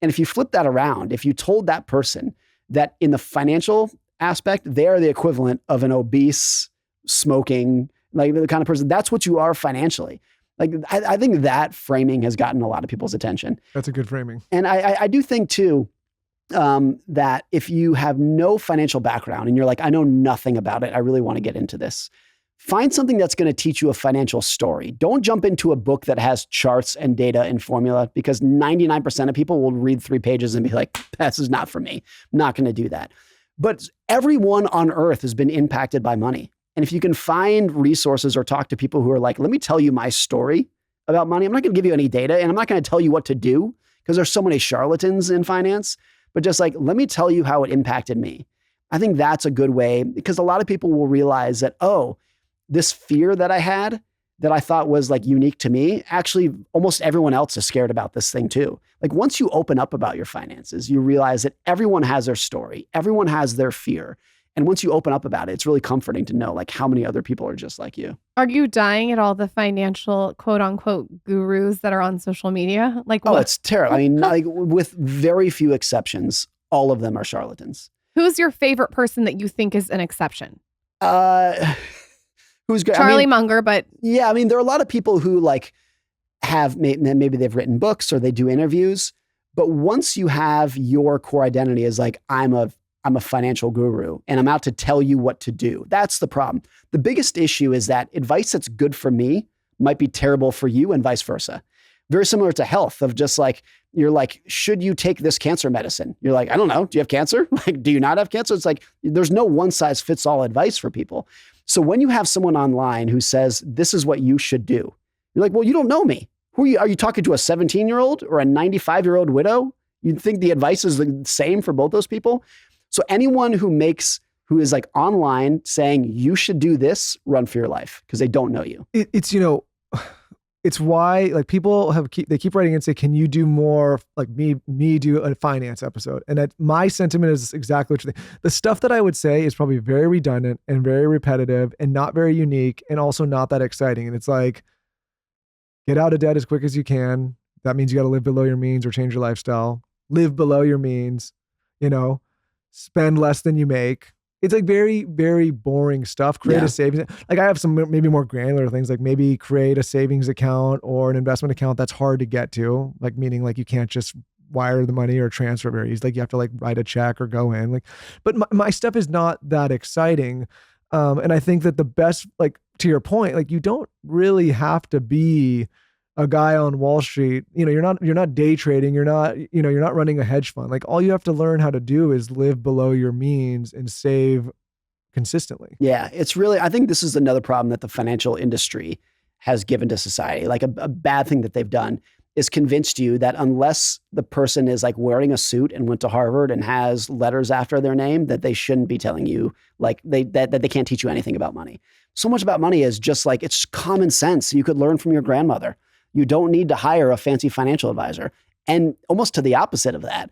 Speaker 1: And if you flip that around, if you told that person that in the financial aspect, they are the equivalent of an obese, smoking, like the kind of person, that's what you are financially. Like, I think that framing has gotten a lot of people's attention.
Speaker 2: That's a good framing.
Speaker 1: And I do think too, that if you have no financial background and you're like, I know nothing about it, I really want to get into this. Find something that's going to teach you a financial story. Don't jump into a book that has charts and data and formula because 99% of people will read 3 pages and be like, this is not for me. I'm not going to do that. But everyone on earth has been impacted by money. And if you can find resources or talk to people who are like, let me tell you my story about money. I'm not going to give you any data and I'm not going to tell you what to do because there's so many charlatans in finance, but just like, let me tell you how it impacted me. I think that's a good way because a lot of people will realize that, this fear that I had that I thought was like unique to me, actually almost everyone else is scared about this thing too. Like once you open up about your finances, you realize that everyone has their story. Everyone has their fear. And once you open up about it, it's really comforting to know like how many other people are just like you.
Speaker 3: Are you dying at all the financial quote unquote gurus that are on social media? Like,
Speaker 1: it's terrible. I mean, like with very few exceptions, all of them are charlatans.
Speaker 3: Who's your favorite person that you think is an exception?
Speaker 1: Who's great?
Speaker 3: Charlie Munger, but
Speaker 1: yeah, I mean, there are a lot of people who like have maybe they've written books or they do interviews. But once you have your core identity as like, I'm a financial guru and I'm out to tell you what to do. That's the problem. The biggest issue is that advice that's good for me might be terrible for you and vice versa. Very similar to health of just like, you're like, should you take this cancer medicine? You're like, I don't know. Do you have cancer? Like, do you not have cancer? It's like, there's no one size fits all advice for people. So when you have someone online who says, this is what you should do, you're like, well, you don't know me. Who are you? Are you talking to a 17-year-old or a 95-year-old widow? You'd think the advice is the same for both those people. So anyone who is like online saying you should do this, run for your life because they don't know you.
Speaker 2: It's why like people they keep writing and say, can you do more like me do a finance episode? And my sentiment is exactly what you think. The stuff that I would say is probably very redundant and very repetitive and not very unique and also not that exciting. And it's like, get out of debt as quick as you can. That means you got to live below your means or change your lifestyle. Live below your means, spend less than you make. It's like very, very boring stuff. Create a savings. Like I have some maybe more granular things, like maybe create a savings account or an investment account that's hard to get to. Like meaning like you can't just wire the money or transfer very easy. Like you have to like write a check or go in. Like, but my stuff is not that exciting. And I think that the best, like to your point, like you don't really have to be a guy on Wall Street. You're not day trading. You're not running a hedge fund. Like all you have to learn how to do is live below your means and save consistently.
Speaker 1: Yeah. I think this is another problem that the financial industry has given to society. Like a bad thing that they've done is convinced you that unless the person is like wearing a suit and went to Harvard and has letters after their name, that they shouldn't be telling you like that they can't teach you anything about money. So much about money is just like, it's common sense. You could learn from your grandmother. You don't need to hire a fancy financial advisor. And almost to the opposite of that,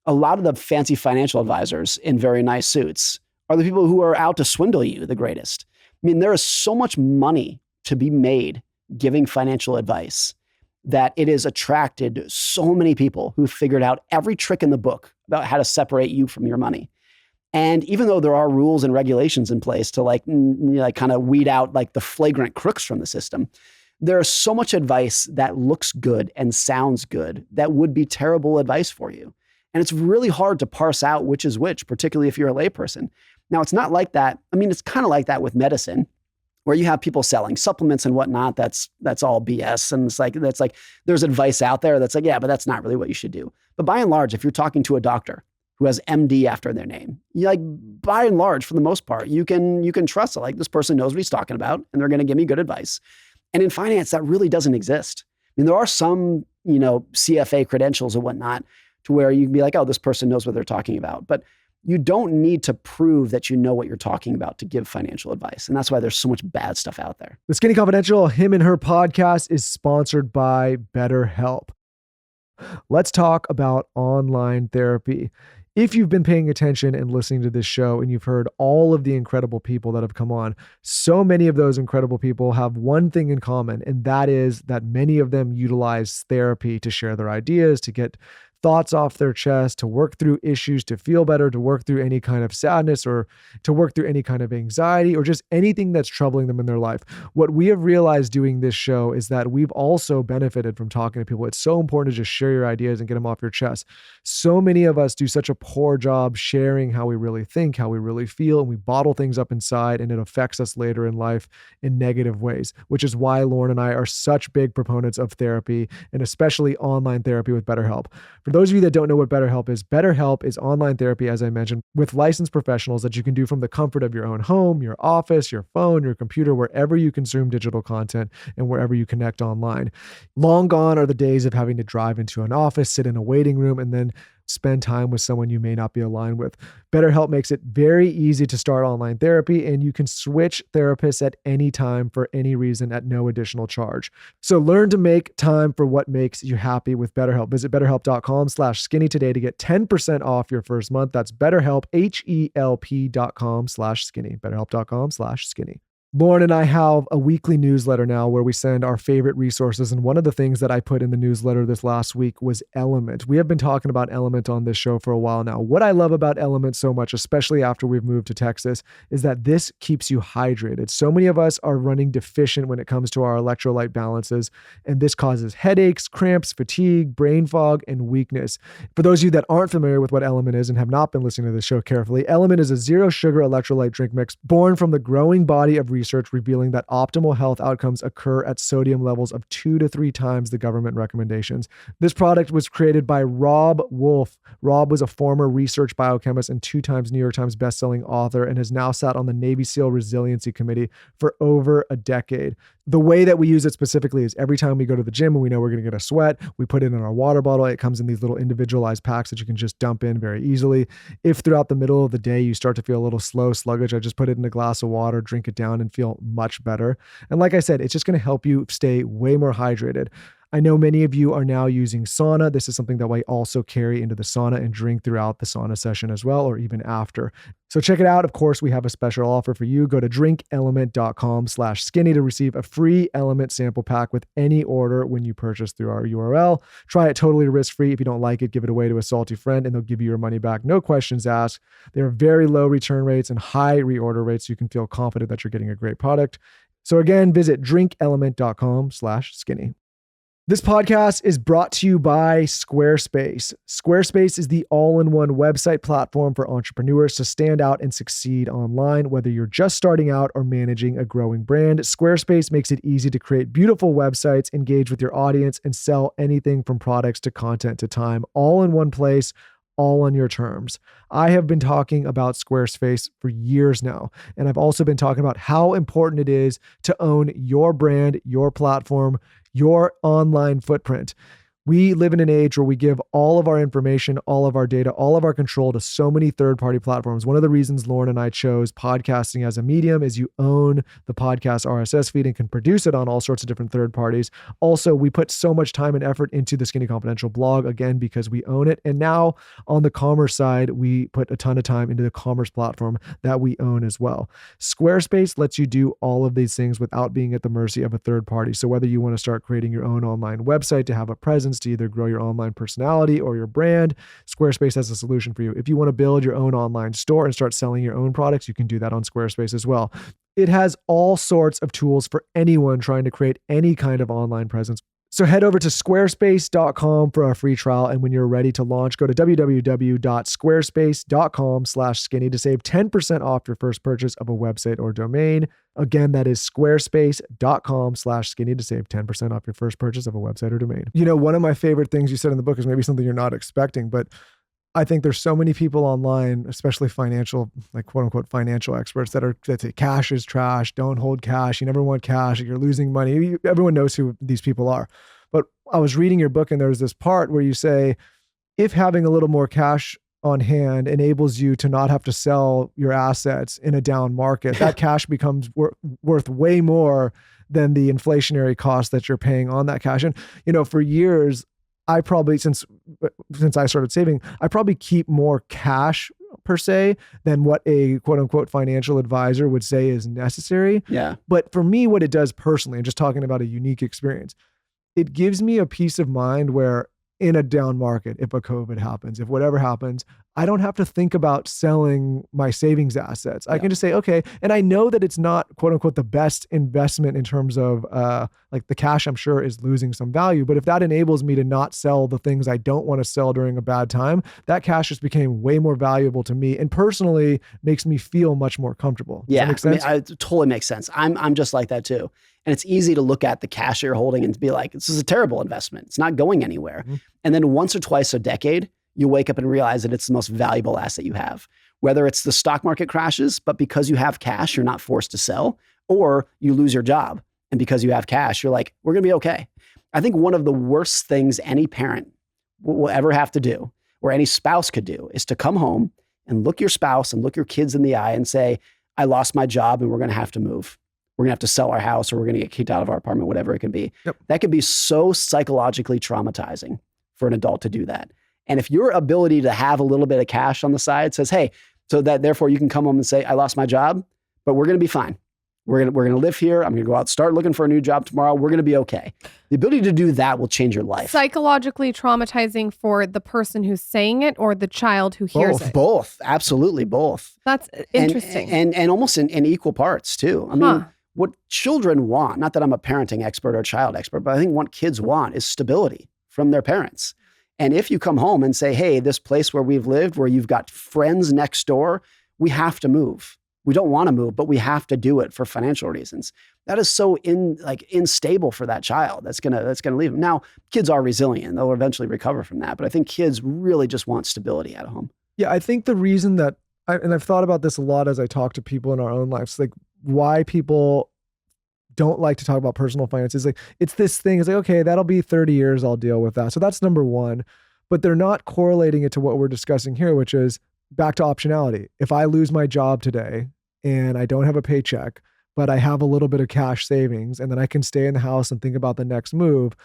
Speaker 1: a lot of the fancy financial advisors in very nice suits are the people who are out to swindle you the greatest. I mean, there is so much money to be made giving financial advice that it has attracted so many people who figured out every trick in the book about how to separate you from your money. And even though there are rules and regulations in place to like kind of weed out like the flagrant crooks from the system, there is so much advice that looks good and sounds good that would be terrible advice for you. And it's really hard to parse out which is which, particularly if you're a layperson. Now, it's not like that. I mean, it's kind of like that with medicine, where you have people selling supplements and whatnot. That's all BS. And that's like there's advice out there that's like, yeah, but that's not really what you should do. But by and large, if you're talking to a doctor who has MD after their name, by and large, for the most part, you can trust it. Like this person knows what he's talking about and they're going to give me good advice. And in finance, that really doesn't exist. I mean, there are some, CFA credentials and whatnot to where you can be like, oh, this person knows what they're talking about. But you don't need to prove that you know what you're talking about to give financial advice. And that's why there's so much bad stuff out there.
Speaker 2: The Skinny Confidential, Him and Her podcast is sponsored by BetterHelp. Let's talk about online therapy. If you've been paying attention and listening to this show and you've heard all of the incredible people that have come on, so many of those incredible people have one thing in common, and that is that many of them utilize therapy to share their ideas, to get thoughts off their chest, to work through issues, to feel better, to work through any kind of sadness or to work through any kind of anxiety or just anything that's troubling them in their life. What we have realized doing this show is that we've also benefited from talking to people. It's so important to just share your ideas and get them off your chest. So many of us do such a poor job sharing how we really think, how we really feel, and we bottle things up inside and it affects us later in life in negative ways, which is why Lauren and I are such big proponents of therapy and especially online therapy with BetterHelp. For those of you that don't know what BetterHelp is online therapy, as I mentioned, with licensed professionals that you can do from the comfort of your own home, your office, your phone, your computer, wherever you consume digital content and wherever you connect online. Long gone are the days of having to drive into an office, sit in a waiting room, and then spend time with someone you may not be aligned with. BetterHelp makes it very easy to start online therapy, and you can switch therapists at any time for any reason at no additional charge. So learn to make time for what makes you happy with BetterHelp. Visit BetterHelp.com/skinny today to get 10% off your first month. That's BetterHelp, HELP.com/skinny. BetterHelp.com/skinny. Lauren and I have a weekly newsletter now where we send our favorite resources. And one of the things that I put in the newsletter this last week was Element. We have been talking about Element on this show for a while now. What I love about Element so much, especially after we've moved to Texas, is that this keeps you hydrated. So many of us are running deficient when it comes to our electrolyte balances, and this causes headaches, cramps, fatigue, brain fog, and weakness. For those of you that aren't familiar with what Element is and have not been listening to this show carefully, Element is a zero sugar electrolyte drink mix born from the growing body of research revealing that optimal health outcomes occur at sodium levels of 2 to 3 times the government recommendations. This product was created by Rob Wolf. Rob was a former research biochemist and 2 times New York Times bestselling author and has now sat on the Navy SEAL Resiliency Committee for over a decade. The way that we use it specifically is every time we go to the gym and we know we're going to get a sweat, we put it in our water bottle. It comes in these little individualized packs that you can just dump in very easily. If throughout the middle of the day you start to feel a little slow, sluggish, I just put it in a glass of water, drink it down, and feel much better. And like I said, it's just going to help you stay way more hydrated. I know many of you are now using sauna. This is something that I also carry into the sauna and drink throughout the sauna session as well, or even after. So check it out. Of course, we have a special offer for you. Go to drinkelement.com/skinny to receive a free Element sample pack with any order when you purchase through our URL. Try it totally risk-free. If you don't like it, give it away to a salty friend and they'll give you your money back. No questions asked. There are very low return rates and high reorder rates, so you can feel confident that you're getting a great product. So again, visit drinkelement.com/skinny. This podcast is brought to you by Squarespace. Squarespace is the all-in-one website platform for entrepreneurs to stand out and succeed online. Whether you're just starting out or managing a growing brand, Squarespace makes it easy to create beautiful websites, engage with your audience, and sell anything from products to content to time, all in one place, all on your terms. I have been talking about Squarespace for years now, and I've also been talking about how important it is to own your brand, your platform, your online footprint. We live in an age where we give all of our information, all of our data, all of our control to so many third-party platforms. One of the reasons Lauren and I chose podcasting as a medium is you own the podcast RSS feed and can produce it on all sorts of different third parties. Also, we put so much time and effort into the Skinny Confidential blog, again, because we own it. And now on the commerce side, we put a ton of time into the commerce platform that we own as well. Squarespace lets you do all of these things without being at the mercy of a third party. So whether you want to start creating your own online website to have a presence, to either grow your online personality or your brand, Squarespace has a solution for you. If you want to build your own online store and start selling your own products, you can do that on Squarespace as well. It has all sorts of tools for anyone trying to create any kind of online presence. So head over to squarespace.com for a free trial. And when you're ready to launch, go to www.squarespace.com/skinny to save 10% off your first purchase of a website or domain. Again, that is squarespace.com/skinny to save 10% off your first purchase of a website or domain. You know, one of my favorite things you said in the book is maybe something you're not expecting, but I think there's so many people online, especially financial, like quote unquote financial experts that say cash is trash, don't hold cash, you never want cash, you're losing money. Everyone knows who these people are. But I was reading your book and there's this part where you say, if having a little more cash on hand enables you to not have to sell your assets in a down market, that cash becomes worth way more than the inflationary cost that you're paying on that cash. And, you know, for years, I probably, since I started saving, I probably keep more cash per se than what a quote unquote financial advisor would say is necessary.
Speaker 1: Yeah.
Speaker 2: But for me, what it does personally, and just talking about a unique experience, it gives me a peace of mind where in a down market, if a COVID happens, if whatever happens, I don't have to think about selling my savings assets. I can just say, okay. And I know that it's not quote unquote the best investment in terms of like the cash I'm sure is losing some value. But if that enables me to not sell the things I don't want to sell during a bad time, that cash just became way more valuable to me and personally makes me feel much more comfortable. Does that make sense?
Speaker 1: I mean, it totally makes sense. I'm just like that too. And it's easy to look at the cash you're holding and to be like, this is a terrible investment. It's not going anywhere. Mm-hmm. And then once or twice a decade, you wake up and realize that it's the most valuable asset you have. Whether it's the stock market crashes, but because you have cash, you're not forced to sell, or you lose your job. And because you have cash, you're like, we're going to be okay. I think one of the worst things any parent will ever have to do, or any spouse could do, is to come home and look your spouse and look your kids in the eye and say, I lost my job and we're going to have to move. We're going to have to sell our house, or we're going to get kicked out of our apartment, whatever it can be. Yep. That can be so psychologically traumatizing for an adult to do that. And if your ability to have a little bit of cash on the side says, hey, so that therefore you can come home and say, I lost my job, but we're going to be fine. We're gonna live here. I'm gonna go out, start looking for a new job tomorrow. We're gonna be okay. The ability to do that will change your life.
Speaker 3: Psychologically traumatizing for the person who's saying it or the child who hears it?
Speaker 1: Both. Absolutely both.
Speaker 3: That's interesting.
Speaker 1: And almost in equal parts too. I mean, what children want, not that I'm a parenting expert or a child expert, but I think what kids want is stability from their parents. And if you come home and say, hey, this place where we've lived, where you've got friends next door, we have to move. We don't want to move, but we have to do it for financial reasons. That is so unstable for that child. That's gonna leave them. Now, kids are resilient; they'll eventually recover from that. But I think kids really just want stability at home.
Speaker 2: Yeah, I think the reason that, and I've thought about this a lot as I talk to people in our own lives, like why people don't like to talk about personal finances. Like it's this thing. It's like, okay, that'll be 30 years. I'll deal with that. So that's number one. But they're not correlating it to what we're discussing here, which is back to optionality. If I lose my job today and I don't have a paycheck, but I have a little bit of cash savings, and then I can stay in the house and think about the next move,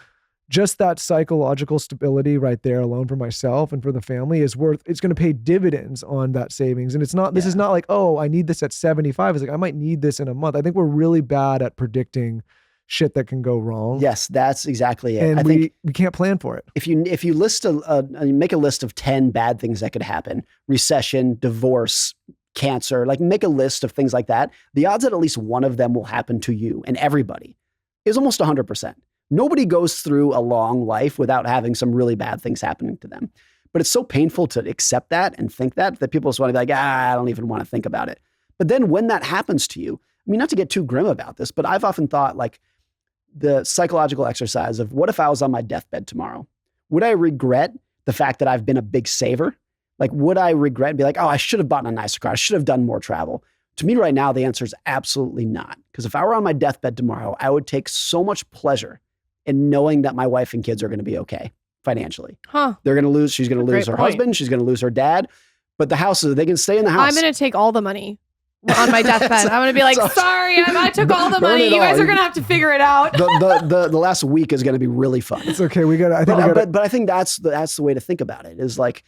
Speaker 2: just that psychological stability right there alone for myself and for the family it's going to pay dividends on that savings. And it's not, this is not like, oh, I need this at 75. It's like, I might need this in a month. I think we're really bad at predicting shit that can go wrong.
Speaker 1: Yes, that's exactly it.
Speaker 2: And
Speaker 1: I think
Speaker 2: we can't plan for it.
Speaker 1: if you list make a list of 10 bad things that could happen, recession, divorce, cancer, like make a list of things like that. The odds that at least one of them will happen to you and everybody is almost 100%. Nobody goes through a long life without having some really bad things happening to them. But it's so painful to accept that and think that people just want to be like, I don't even want to think about it. But then when that happens to you, I mean, not to get too grim about this, but I've often thought like the psychological exercise of what if I was on my deathbed tomorrow? Would I regret the fact that I've been a big saver? Like, would I regret and be like, oh, I should have bought a nicer car. I should have done more travel. To me right now, the answer is absolutely not. Because if I were on my deathbed tomorrow, I would take so much pleasure in knowing that my wife and kids are going to be okay financially. They're going to lose. She's going to lose her husband. She's going to lose her dad. But the house, they can stay in the house.
Speaker 3: I'm going to take all the money on my deathbed. I'm going to be like, sorry, I took all the money. You guys are going to have to figure it out.
Speaker 1: The last week is going to be really fun.
Speaker 2: It's okay. But
Speaker 1: I think that's the way to think about it is like,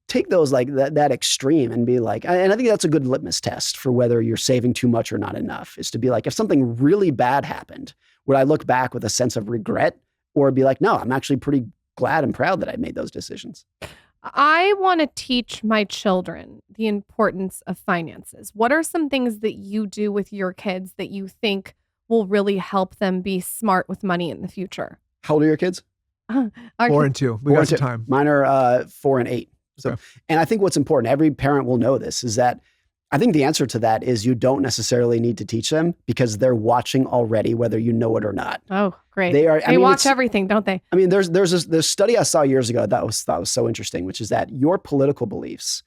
Speaker 1: take those like that extreme and be like, and I think that's a good litmus test for whether you're saving too much or not enough, is to be like, if something really bad happened, would I look back with a sense of regret or be like, no, I'm actually pretty glad and proud that I made those decisions.
Speaker 3: I want to teach my children the importance of finances. What are some things that you do with your kids that you think will really help them be smart with money in the future?
Speaker 1: How old are your kids?
Speaker 2: 4 and 2. We got some time.
Speaker 1: Mine are 4 and 8. So,
Speaker 2: okay.
Speaker 1: And I think what's important, every parent will know this, is that I think the answer to that is you don't necessarily need to teach them because they're watching already, whether you know it or not.
Speaker 3: Oh, great.
Speaker 1: They
Speaker 3: watch everything, don't they?
Speaker 1: I mean, there's this study I saw years ago that was so interesting, which is that your political beliefs,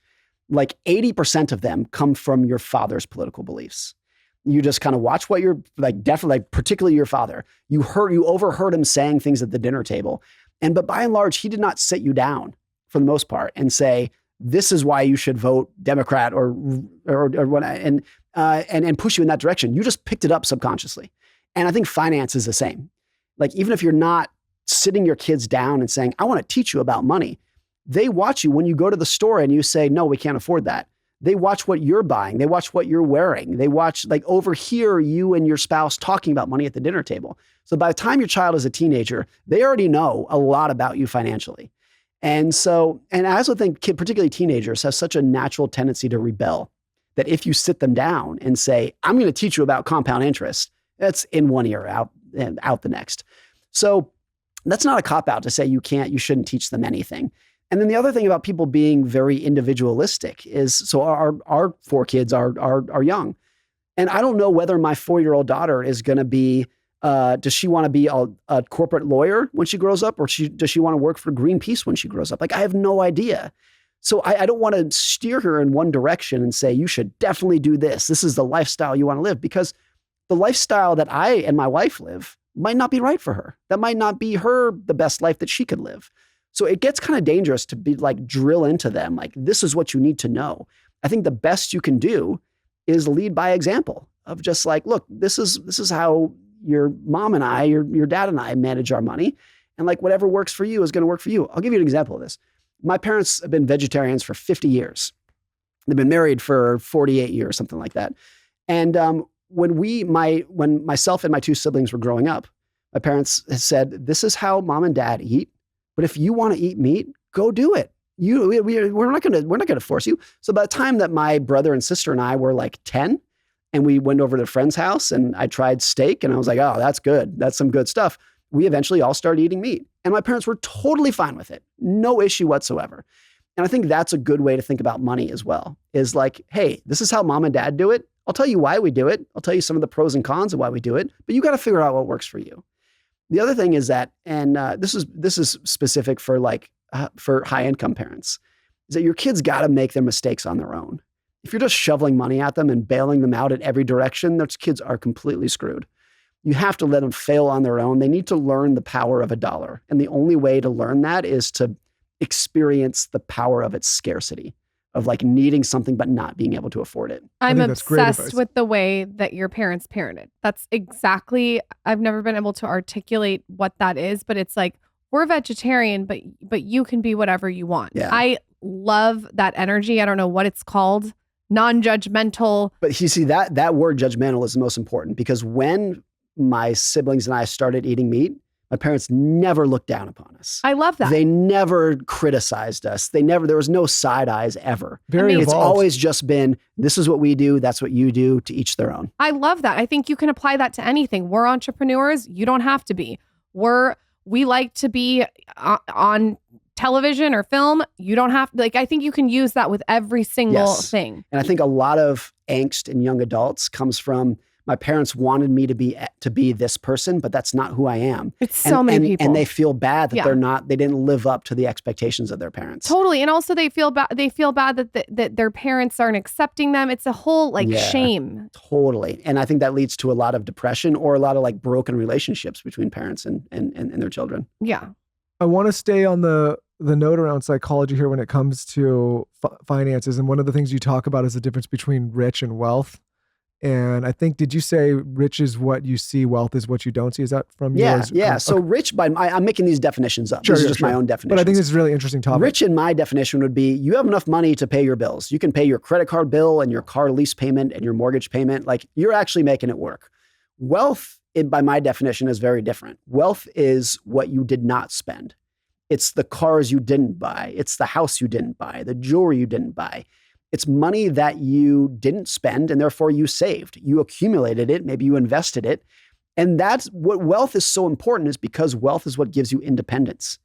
Speaker 1: like 80% of them come from your father's political beliefs. You just kind of watch what you're like, definitely, like particularly your father. You overheard him saying things at the dinner table. But by and large, he did not sit you down for the most part and say, this is why you should vote Democrat or what, and push you in that direction. You just picked it up subconsciously. And I think finance is the same. Like, even if you're not sitting your kids down and saying, I want to teach you about money, they watch you when you go to the store and you say, no, we can't afford that. They watch what you're buying. They watch what you're wearing. They watch, like, overhear you and your spouse talking about money at the dinner table. So by the time your child is a teenager, they already know a lot about you financially. And I also think particularly teenagers have such a natural tendency to rebel that if you sit them down and say, I'm going to teach you about compound interest, that's in one ear, out the next. So that's not a cop-out to say you shouldn't teach them anything. And then the other thing about people being very individualistic is, so our 4 kids are young. And I don't know whether my 4-year-old daughter is going to be, does she want to be a corporate lawyer when she grows up, or does she want to work for Greenpeace when she grows up? Like, I have no idea. So I don't want to steer her in one direction and say, you should definitely do this. This is the lifestyle you want to live, because the lifestyle that I and my wife live might not be right for her. That might not be the best life that she could live. So it gets kind of dangerous to be like, drill into them, like, this is what you need to know. I think the best you can do is lead by example of just like, look, this is how your mom and I, your dad and I manage our money. And like, whatever works for you is going to work for you. I'll give you an example of this. My parents have been vegetarians for 50 years. They've been married for 48 years, something like that. And when myself and my two siblings were growing up, my parents said, this is how mom and dad eat. But if you want to eat meat, go do it. We're not going to force you. So by the time that my brother and sister and I were like 10 and we went over to a friend's house and I tried steak and I was like, oh, that's good. That's some good stuff. We eventually all started eating meat and my parents were totally fine with it. No issue whatsoever. And I think that's a good way to think about money as well, is like, hey, this is how mom and dad do it. I'll tell you why we do it. I'll tell you some of the pros and cons of why we do it, but you got to figure out what works for you. The other thing is that, and this is specific for for high income parents, is that your kids got to make their mistakes on their own. If you're just shoveling money at them and bailing them out in every direction, those kids are completely screwed. You have to let them fail on their own. They need to learn the power of $1. And the only way to learn that is to experience the power of its scarcity, of like needing something but not being able to afford it.
Speaker 3: I'm obsessed with the way that your parents parented. That's exactly, I've never been able to articulate what that is, but it's like, we're vegetarian, but you can be whatever you want.
Speaker 1: Yeah.
Speaker 3: I love that energy. I don't know what it's called. Non-judgmental.
Speaker 1: But you see, that word judgmental is the most important, because when my siblings and I started eating meat, my parents never looked down upon us.
Speaker 3: I love that.
Speaker 1: They never criticized us. There was no side eyes ever. It's always just been, this is what we do. That's what you do, to each their own.
Speaker 3: I love that. I think you can apply that to anything. We're entrepreneurs. You don't have to be. We like to be on television or film. You don't have to, I think you can use that with every single thing.
Speaker 1: And I think a lot of angst in young adults comes from, my parents wanted me to be this person, but that's not who I am.
Speaker 3: It's so many people.
Speaker 1: And they feel bad that they didn't live up to the expectations of their parents.
Speaker 3: Totally. And also they feel bad that their parents aren't accepting them. It's a whole shame.
Speaker 1: Totally. And I think that leads to a lot of depression or a lot of broken relationships between parents and their children.
Speaker 3: Yeah.
Speaker 2: I want to stay on the note around psychology here when it comes to finances. And one of the things you talk about is the difference between rich and wealth. And I think, did you say rich is what you see, wealth is what you don't see? Is that from yours?
Speaker 1: Yeah. So rich, I'm making these definitions up. These are just my own definitions.
Speaker 2: But I think this is a really interesting topic.
Speaker 1: Rich in my definition would be, you have enough money to pay your bills. You can pay your credit card bill and your car lease payment and your mortgage payment. You're actually making it work. Wealth, by my definition, is very different. Wealth is what you did not spend. It's the cars you didn't buy. It's the house you didn't buy, the jewelry you didn't buy. It's money that you didn't spend and therefore you saved. You accumulated it, maybe you invested it. And that's what wealth is so important, is because wealth is what gives you independence.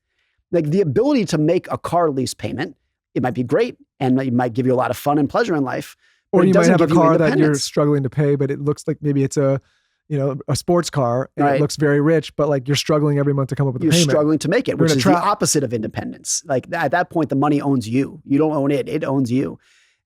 Speaker 1: The ability to make a car lease payment, it might be great and it might give you a lot of fun and pleasure in life.
Speaker 2: Or you might have a car that you're struggling to pay, but it looks like maybe it's a sports car and it looks very rich, but you're struggling every month to come up with the payment.
Speaker 1: You're struggling to make it, which is the opposite of independence. At that point, the money owns you. You don't own it. It owns you.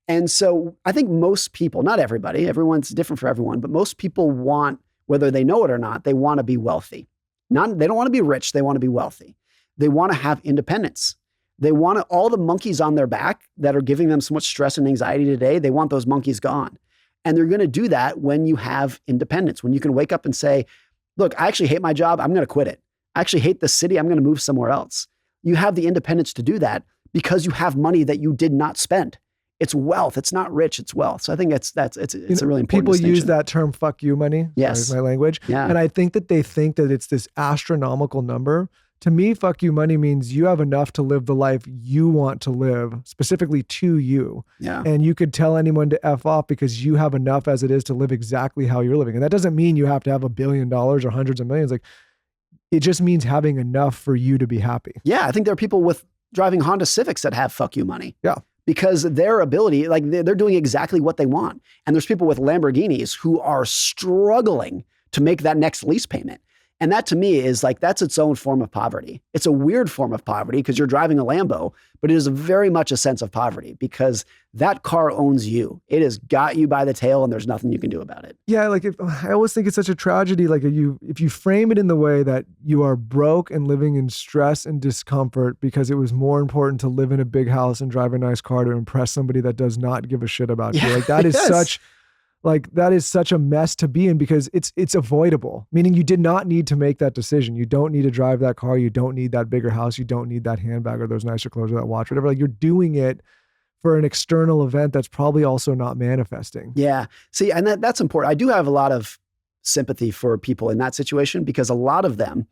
Speaker 1: And so I think most people, not everybody, everyone's different for everyone, but most people want, whether they know it or not, they want to be wealthy. They don't want to be rich. They want to be wealthy. They want to have independence. They want all the monkeys on their back that are giving them so much stress and anxiety today. They want those monkeys gone. And they're going to do that when you have independence, when you can wake up and say, look, I actually hate my job. I'm going to quit it. I actually hate the city. I'm going to move somewhere else. You have the independence to do that because you have money that you did not spend. It's wealth. It's not rich. It's wealth. So I think it's a really important
Speaker 2: People
Speaker 1: distinction.
Speaker 2: use that term "fuck you" money.
Speaker 1: Yes,
Speaker 2: my language.
Speaker 1: Yeah,
Speaker 2: and I think that they think that it's this astronomical number. To me, "fuck you" money means you have enough to live the life you want to live, specifically to you.
Speaker 1: Yeah,
Speaker 2: and you could tell anyone to F off because you have enough as it is to live exactly how you're living. And that doesn't mean you have to have $1 billion or hundreds of millions. It just means having enough for you to be happy.
Speaker 1: Yeah, I think there are people with driving Honda Civics that have "fuck you" money.
Speaker 2: Yeah.
Speaker 1: Because their ability, they're doing exactly what they want. And there's people with Lamborghinis who are struggling to make that next lease payment. And that to me is that's its own form of poverty. It's a weird form of poverty because you're driving a Lambo, but it is very much a sense of poverty because that car owns you. It has got you by the tail and there's nothing you can do about it.
Speaker 2: Yeah, I always think it's such a tragedy. If you frame it in the way that you are broke and living in stress and discomfort because it was more important to live in a big house and drive a nice car to impress somebody that does not give a shit about you. That is such... that is such a mess to be in because it's avoidable, meaning you did not need to make that decision. You don't need to drive that car. You don't need that bigger house. You don't need that handbag or those nicer clothes or that watch, whatever. You're doing it for an external event that's probably also not manifesting.
Speaker 1: Yeah. See, and that's important. I do have a lot of sympathy for people in that situation because a lot of them,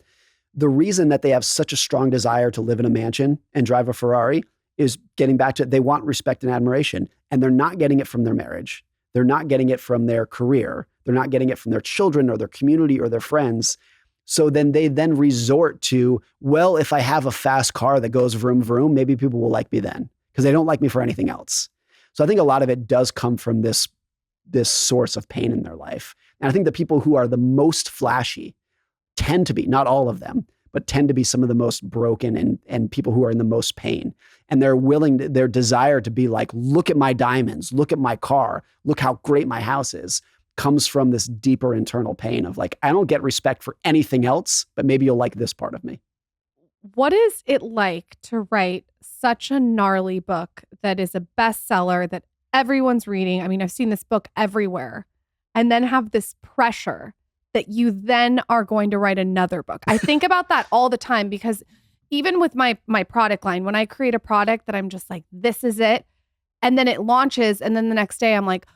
Speaker 1: the reason that they have such a strong desire to live in a mansion and drive a Ferrari is getting back to, they want respect and admiration, and they're not getting it from their marriage. They're not getting it from their career. They're not getting it from their children or their community or their friends. So then they resort to, well, if I have a fast car that goes vroom, vroom, maybe people will like me then because they don't like me for anything else. So I think a lot of it does come from this source of pain in their life. And I think the people who are the most flashy tend to be, not all of them, but tend to be some of the most broken and people who are in the most pain. And they're willing, their desire to be like, look at my diamonds, look at my car, look how great my house is, comes from this deeper internal pain of like, I don't get respect for anything else, but maybe you'll like this part of me.
Speaker 3: What is it like to write such a gnarly book that is a bestseller that everyone's reading? I mean, I've seen this book everywhere, and then have this pressure that you then are going to write another book. I think about that all the time because even with my product line, when I create a product that I'm just like, this is it, and then it launches, and then the next day I'm like,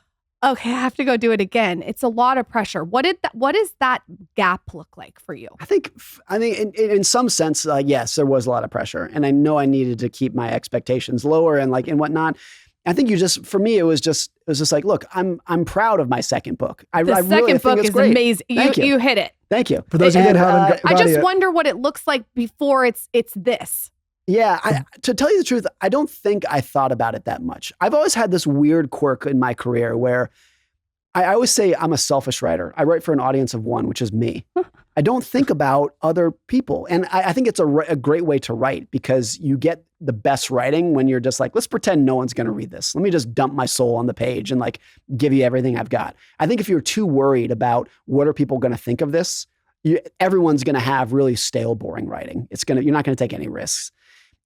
Speaker 3: okay, I have to go do it again. It's a lot of pressure. What does that gap look like for you?
Speaker 1: I think in some sense, yes, there was a lot of pressure, and I know I needed to keep my expectations lower and whatnot. I think for me, it was just like, look, I'm proud of my second book.
Speaker 3: The
Speaker 1: really
Speaker 3: second book
Speaker 1: think it's
Speaker 3: is
Speaker 1: great.
Speaker 3: amazing. You hit it.
Speaker 1: Thank you.
Speaker 2: For those of you that haven't got
Speaker 3: I just
Speaker 2: it.
Speaker 3: wonder what it looks like before it's this.
Speaker 1: Yeah, to tell you the truth, I don't think I thought about it that much. I've always had this weird quirk in my career where I always say I'm a selfish writer. I write for an audience of one, which is me. I don't think about other people. And I think it's a great way to write because you get the best writing when you're just like, let's pretend no one's going to read this. Let me just dump my soul on the page and like give you everything I've got. I think if you're too worried about what are people going to think of this, everyone's going to have really stale, boring writing. You're not going to take any risks.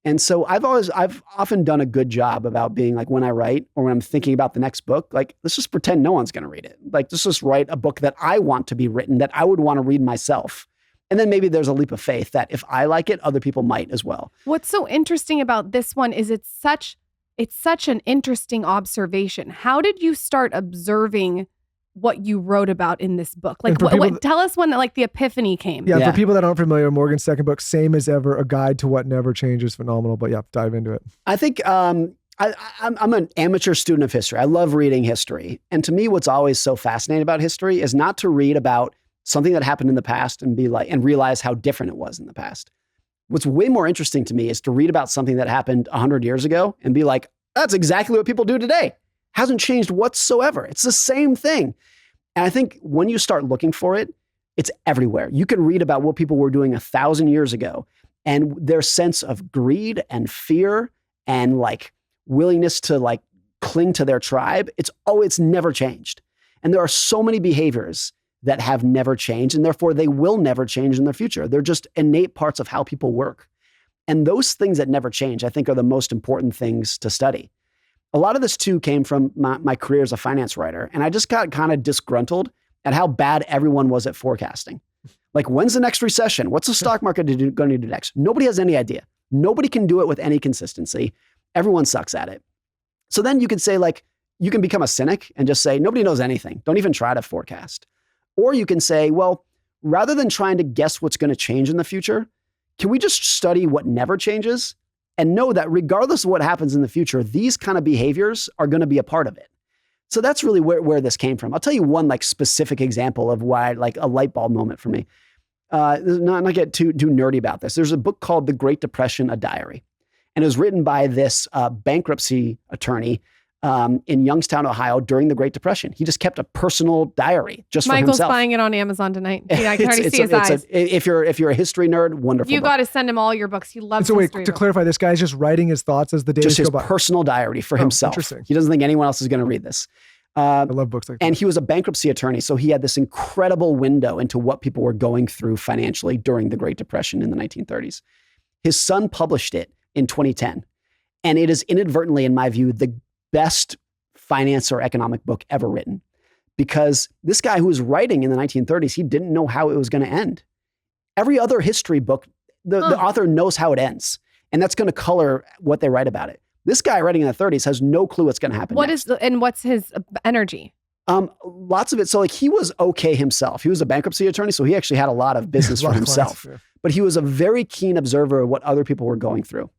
Speaker 1: And so I've often done a good job about being like, when I write or when I'm thinking about the next book, like, let's just pretend no one's going to read it. Like, let's just write a book that I want to be written, that I would want to read myself. And then maybe there's a leap of faith that if I like it, other people might as well.
Speaker 3: What's so interesting about this one is it's such an interesting observation. How did you start observing what you wrote about in this book? Like, tell us when the epiphany came.
Speaker 2: Yeah, for people that aren't familiar, Morgan's second book, Same as Ever, A Guide to What Never Changes, phenomenal. But yeah, dive into it.
Speaker 1: I think I'm an amateur student of history. I love reading history. And to me, what's always so fascinating about history is not to read about something that happened in the past and realize how different it was in the past. What's way more interesting to me is to read about something that happened 100 years ago and be like, that's exactly what people do today. Hasn't changed whatsoever. It's the same thing. And I think when you start looking for it, it's everywhere. You can read about what people were doing 1,000 years ago and their sense of greed and fear and like willingness to like cling to their tribe. It's never changed. And there are so many behaviors that have never changed, and therefore they will never change in the future. They're just innate parts of how people work. And those things that never change, I think, are the most important things to study. A lot of this too came from my career as a finance writer. And I just got kind of disgruntled at how bad everyone was at forecasting. Like, when's the next recession? What's the stock market going to do next? Nobody has any idea. Nobody can do it with any consistency. Everyone sucks at it. So then you could say, like, you can become a cynic and just say, nobody knows anything. Don't even try to forecast. Or you can say, well, rather than trying to guess what's going to change in the future, can we just study what never changes and know that regardless of what happens in the future, these kind of behaviors are going to be a part of it? So that's really where this came from. I'll tell you one like specific example of why, like a light bulb moment for me. Not get too nerdy about this. There's a book called The Great Depression, A Diary. And it was written by this bankruptcy attorney in Youngstown, Ohio during the Great Depression. He just kept a personal diary just for himself.
Speaker 3: Michael's buying it on Amazon tonight. Yeah, I can already see his eyes.
Speaker 1: If you're a history nerd, wonderful.
Speaker 3: You got to send him all your books. He loves
Speaker 2: history.
Speaker 3: So wait,
Speaker 2: to clarify, this guy's just writing his thoughts as the days
Speaker 1: just
Speaker 2: go
Speaker 1: his
Speaker 2: by.
Speaker 1: Personal diary for himself.
Speaker 2: Interesting.
Speaker 1: He doesn't think anyone else is going to read this.
Speaker 2: I love books like that.
Speaker 1: And he was a bankruptcy attorney, so he had this incredible window into what people were going through financially during the Great Depression in the 1930s. His son published it in 2010, and it is inadvertently, in my view, the best finance or economic book ever written, because this guy who was writing in the 1930s, he didn't know how it was going to end. Every other history book, the author knows how it ends, and that's going to color what they write about it. This guy writing in the 30s has no clue what's going to happen next.
Speaker 3: And what's his energy?
Speaker 1: Lots of it. So like he was okay himself. He was a bankruptcy attorney, so he actually had a lot of business for himself. But he was a very keen observer of what other people were going through.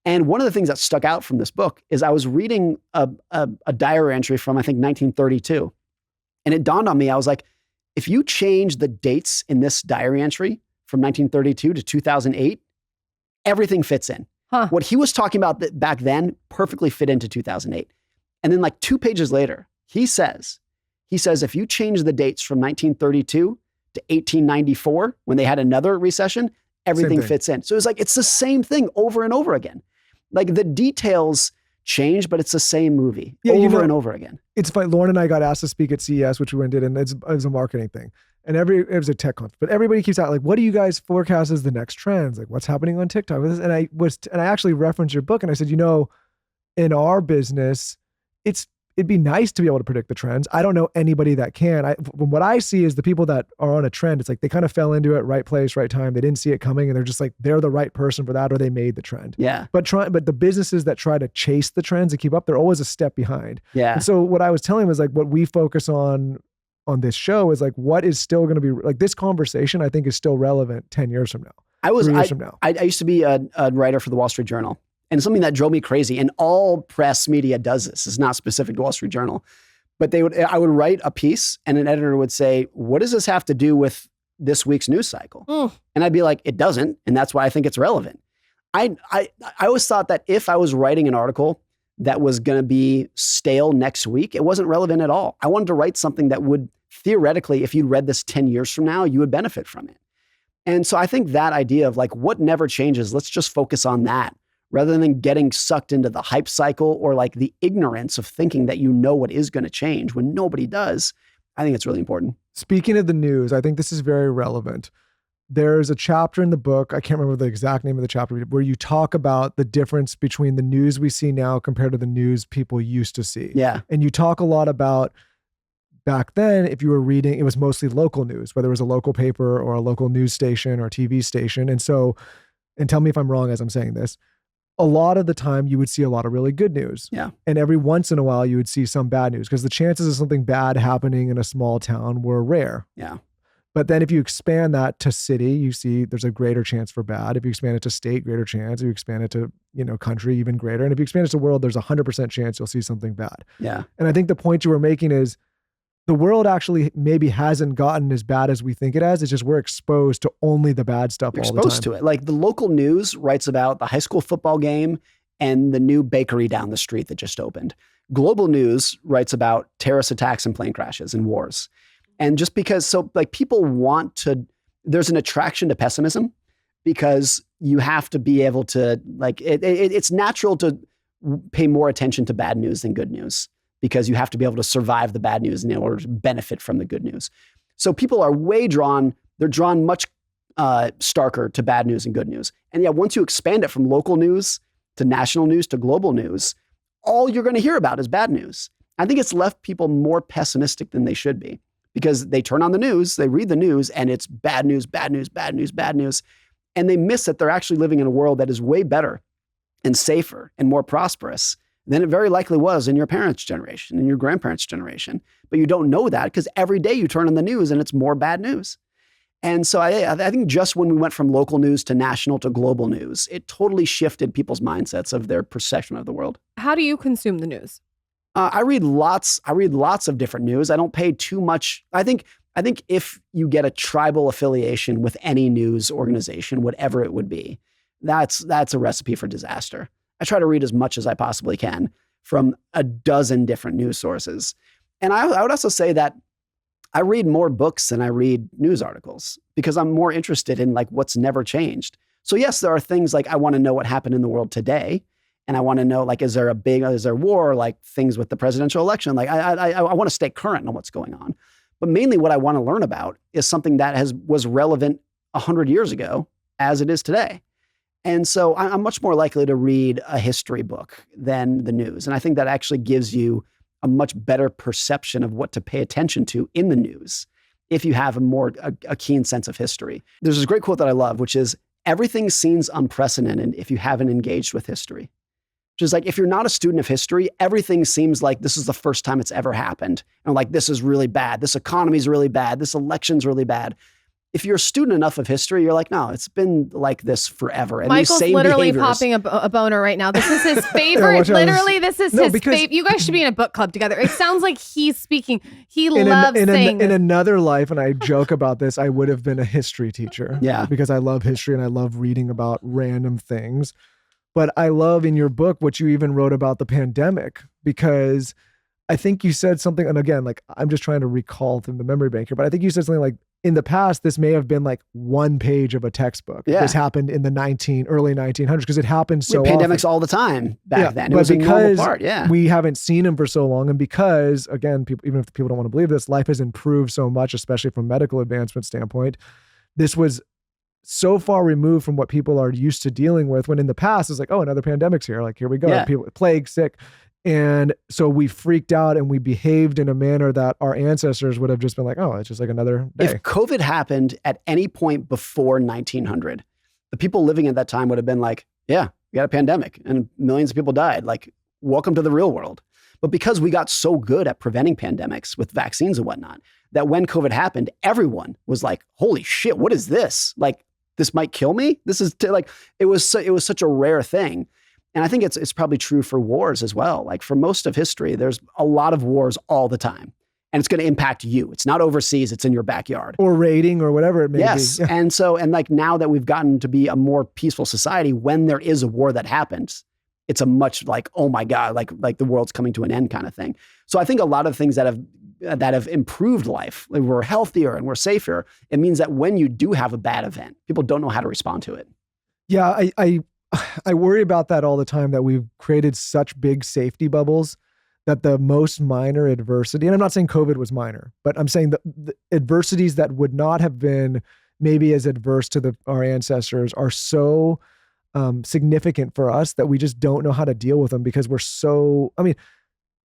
Speaker 1: And one of the things that stuck out from this book is I was reading a diary entry from, I think, 1932. And it dawned on me, I was like, if you change the dates in this diary entry from 1932 to 2008, everything fits in.
Speaker 3: Huh.
Speaker 1: What he was talking about back then perfectly fit into 2008. And then like 2 pages later, he says, if you change the dates from 1932 to 1894, when they had another recession, everything fits in. So it's like, it's the same thing over and over again. Like the details change, but it's the same movie over and over again.
Speaker 2: It's funny. Lauren and I got asked to speak at CES, which we went and did, and it was a marketing thing. And it was a tech conference, but everybody keeps out like, what do you guys forecast as the next trends? Like what's happening on TikTok? And I actually referenced your book and I said, in our business, it'd be nice to be able to predict the trends. I don't know anybody that can. What I see is the people that are on a trend, it's like they kind of fell into it, right place, right time. They didn't see it coming and they're just like, they're the right person for that, or they made the trend.
Speaker 1: Yeah.
Speaker 2: But the businesses that try to chase the trends and keep up, they're always a step behind.
Speaker 1: Yeah.
Speaker 2: And so what I was telling him is like, what we focus on this show is like, what is still going to be like this conversation, I think is still relevant 10 years from now. I
Speaker 1: used to be a writer for the Wall Street Journal. And something that drove me crazy, and all press media does this, it's not specific to Wall Street Journal, but I would write a piece and an editor would say, what does this have to do with this week's news cycle? And I'd be like, it doesn't. And that's why I think it's relevant. I always thought that if I was writing an article that was going to be stale next week, it wasn't relevant at all. I wanted to write something that would theoretically, if you'd read this 10 years from now, you would benefit from it. And so I think that idea of like what never changes, let's just focus on that rather than getting sucked into the hype cycle or like the ignorance of thinking that you know what is going to change when nobody does. I think it's really important.
Speaker 2: Speaking of the news, I think this is very relevant. There's a chapter in the book, I can't remember the exact name of the chapter, where you talk about the difference between the news we see now compared to the news people used to see.
Speaker 1: Yeah.
Speaker 2: And you talk a lot about back then, if you were reading, it was mostly local news, whether it was a local paper or a local news station or TV station. And tell me if I'm wrong as I'm saying this, a lot of the time you would see a lot of really good news.
Speaker 1: Yeah.
Speaker 2: And every once in a while you would see some bad news because the chances of something bad happening in a small town were rare.
Speaker 1: Yeah.
Speaker 2: But then if you expand that to city, you see there's a greater chance for bad. If you expand it to state, greater chance. If you expand it to, country, even greater. And if you expand it to world, there's 100% chance you'll see something bad.
Speaker 1: Yeah.
Speaker 2: And I think the point you were making is the world actually maybe hasn't gotten as bad as we think it has. It's just we're exposed to only the bad stuff all the time.
Speaker 1: Exposed to it. Like the local news writes about the high school football game and the new bakery down the street that just opened. Global news writes about terrorist attacks and plane crashes and wars. And just because, people there's an attraction to pessimism because you have to be able to, it's natural to pay more attention to bad news than good news because you have to be able to survive the bad news in order to benefit from the good news. So people are they're drawn much starker to bad news and good news. And yeah, once you expand it from local news to national news to global news, all you're going to hear about is bad news. I think it's left people more pessimistic than they should be because they turn on the news, they read the news, and it's bad news, bad news, bad news, bad news. And they miss that they're actually living in a world that is way better and safer and more prosperous than it very likely was in your parents' generation and your grandparents' generation. But you don't know that because every day you turn on the news and it's more bad news. And so I think just when we went from local news to national to global news, it totally shifted people's mindsets of their perception of the world.
Speaker 3: How do you consume the news?
Speaker 1: I read lots of different news. I don't pay too much. I think if you get a tribal affiliation with any news organization, whatever it would be, that's a recipe for disaster. I try to read as much as I possibly can from a dozen different news sources. And I would also say that I read more books than I read news articles because I'm more interested in what's never changed. So yes, there are things I want to know what happened in the world today. And I want to know, is there war, things with the presidential election? I want to stay current on what's going on. But mainly what I want to learn about is something that was relevant 100 years ago as it is today. And so I'm much more likely to read a history book than the news. And I think that actually gives you a much better perception of what to pay attention to in the news if you have a keen sense of history. There's this great quote that I love, which is, everything seems unprecedented if you haven't engaged with history. which is like, if you're not a student of history, everything seems like this is the first time it's ever happened. And like, this is really bad. This economy is really bad. This election's really bad. If you're a student enough of history, you're like, no, it's been like this forever. And
Speaker 3: Michael's
Speaker 1: these same
Speaker 3: literally
Speaker 1: behaviors,
Speaker 3: popping a boner right now. This is his favorite.
Speaker 2: watch out.
Speaker 3: Literally, this is his
Speaker 2: because-
Speaker 3: favorite. You guys should be in a book club together. It sounds like he's speaking. He loves saying
Speaker 2: in
Speaker 3: this.
Speaker 2: another life, and I joke about this, I would have been a history teacher.
Speaker 1: Yeah.
Speaker 2: Because I love history and I love reading about random things. But I love in your book what you even wrote about the pandemic, because I think you said something, and again, like I'm just trying to recall from the memory bank here, but I think you said something like, in the past, this may have been like one page of a textbook.
Speaker 1: Yeah.
Speaker 2: This happened in the early 1900s because it happened so often.
Speaker 1: pandemics all the time back then. It
Speaker 2: but
Speaker 1: was a normal
Speaker 2: because
Speaker 1: part. Yeah.
Speaker 2: we haven't seen them for so long, and because, again, people, even if people don't want to believe this, life has improved so much, especially from medical advancement standpoint. This was so far removed from what people are used to dealing with, when in the past it's like, oh, another pandemic's here. Like, here we go.
Speaker 1: Yeah.
Speaker 2: People, plague, sick. And so we freaked out and we behaved in a manner that our ancestors would have just been like, oh, it's just like another day.
Speaker 1: If COVID happened at any point before 1900, the people living at that time would have been like, yeah, we got a pandemic and millions of people died. Like, welcome to the real world. But because we got so good at preventing pandemics with vaccines and whatnot, that when COVID happened, everyone was like, holy shit, what is this? Like, this might kill me. This is like, it was such a rare thing. And I think it's probably true for wars as well. Like, for most of history, there's a lot of wars all the time, and it's going to impact you. It's not overseas, it's in your backyard.
Speaker 2: Or raiding or whatever it may
Speaker 1: Yes.
Speaker 2: be. Yeah.
Speaker 1: And like, now that we've gotten to be a more peaceful society, when there is a war that happens, it's a much like, oh my God, like the world's coming to an end kind of thing. So I think a lot of things that have improved life, like we're healthier and we're safer, it means that when you do have a bad event, people don't know how to respond to it.
Speaker 2: Yeah, I worry about that all the time, that we've created such big safety bubbles that the most minor adversity, and I'm not saying COVID was minor, but I'm saying the adversities that would not have been maybe as adverse to our ancestors are so significant for us that we just don't know how to deal with them, because we're so, I mean,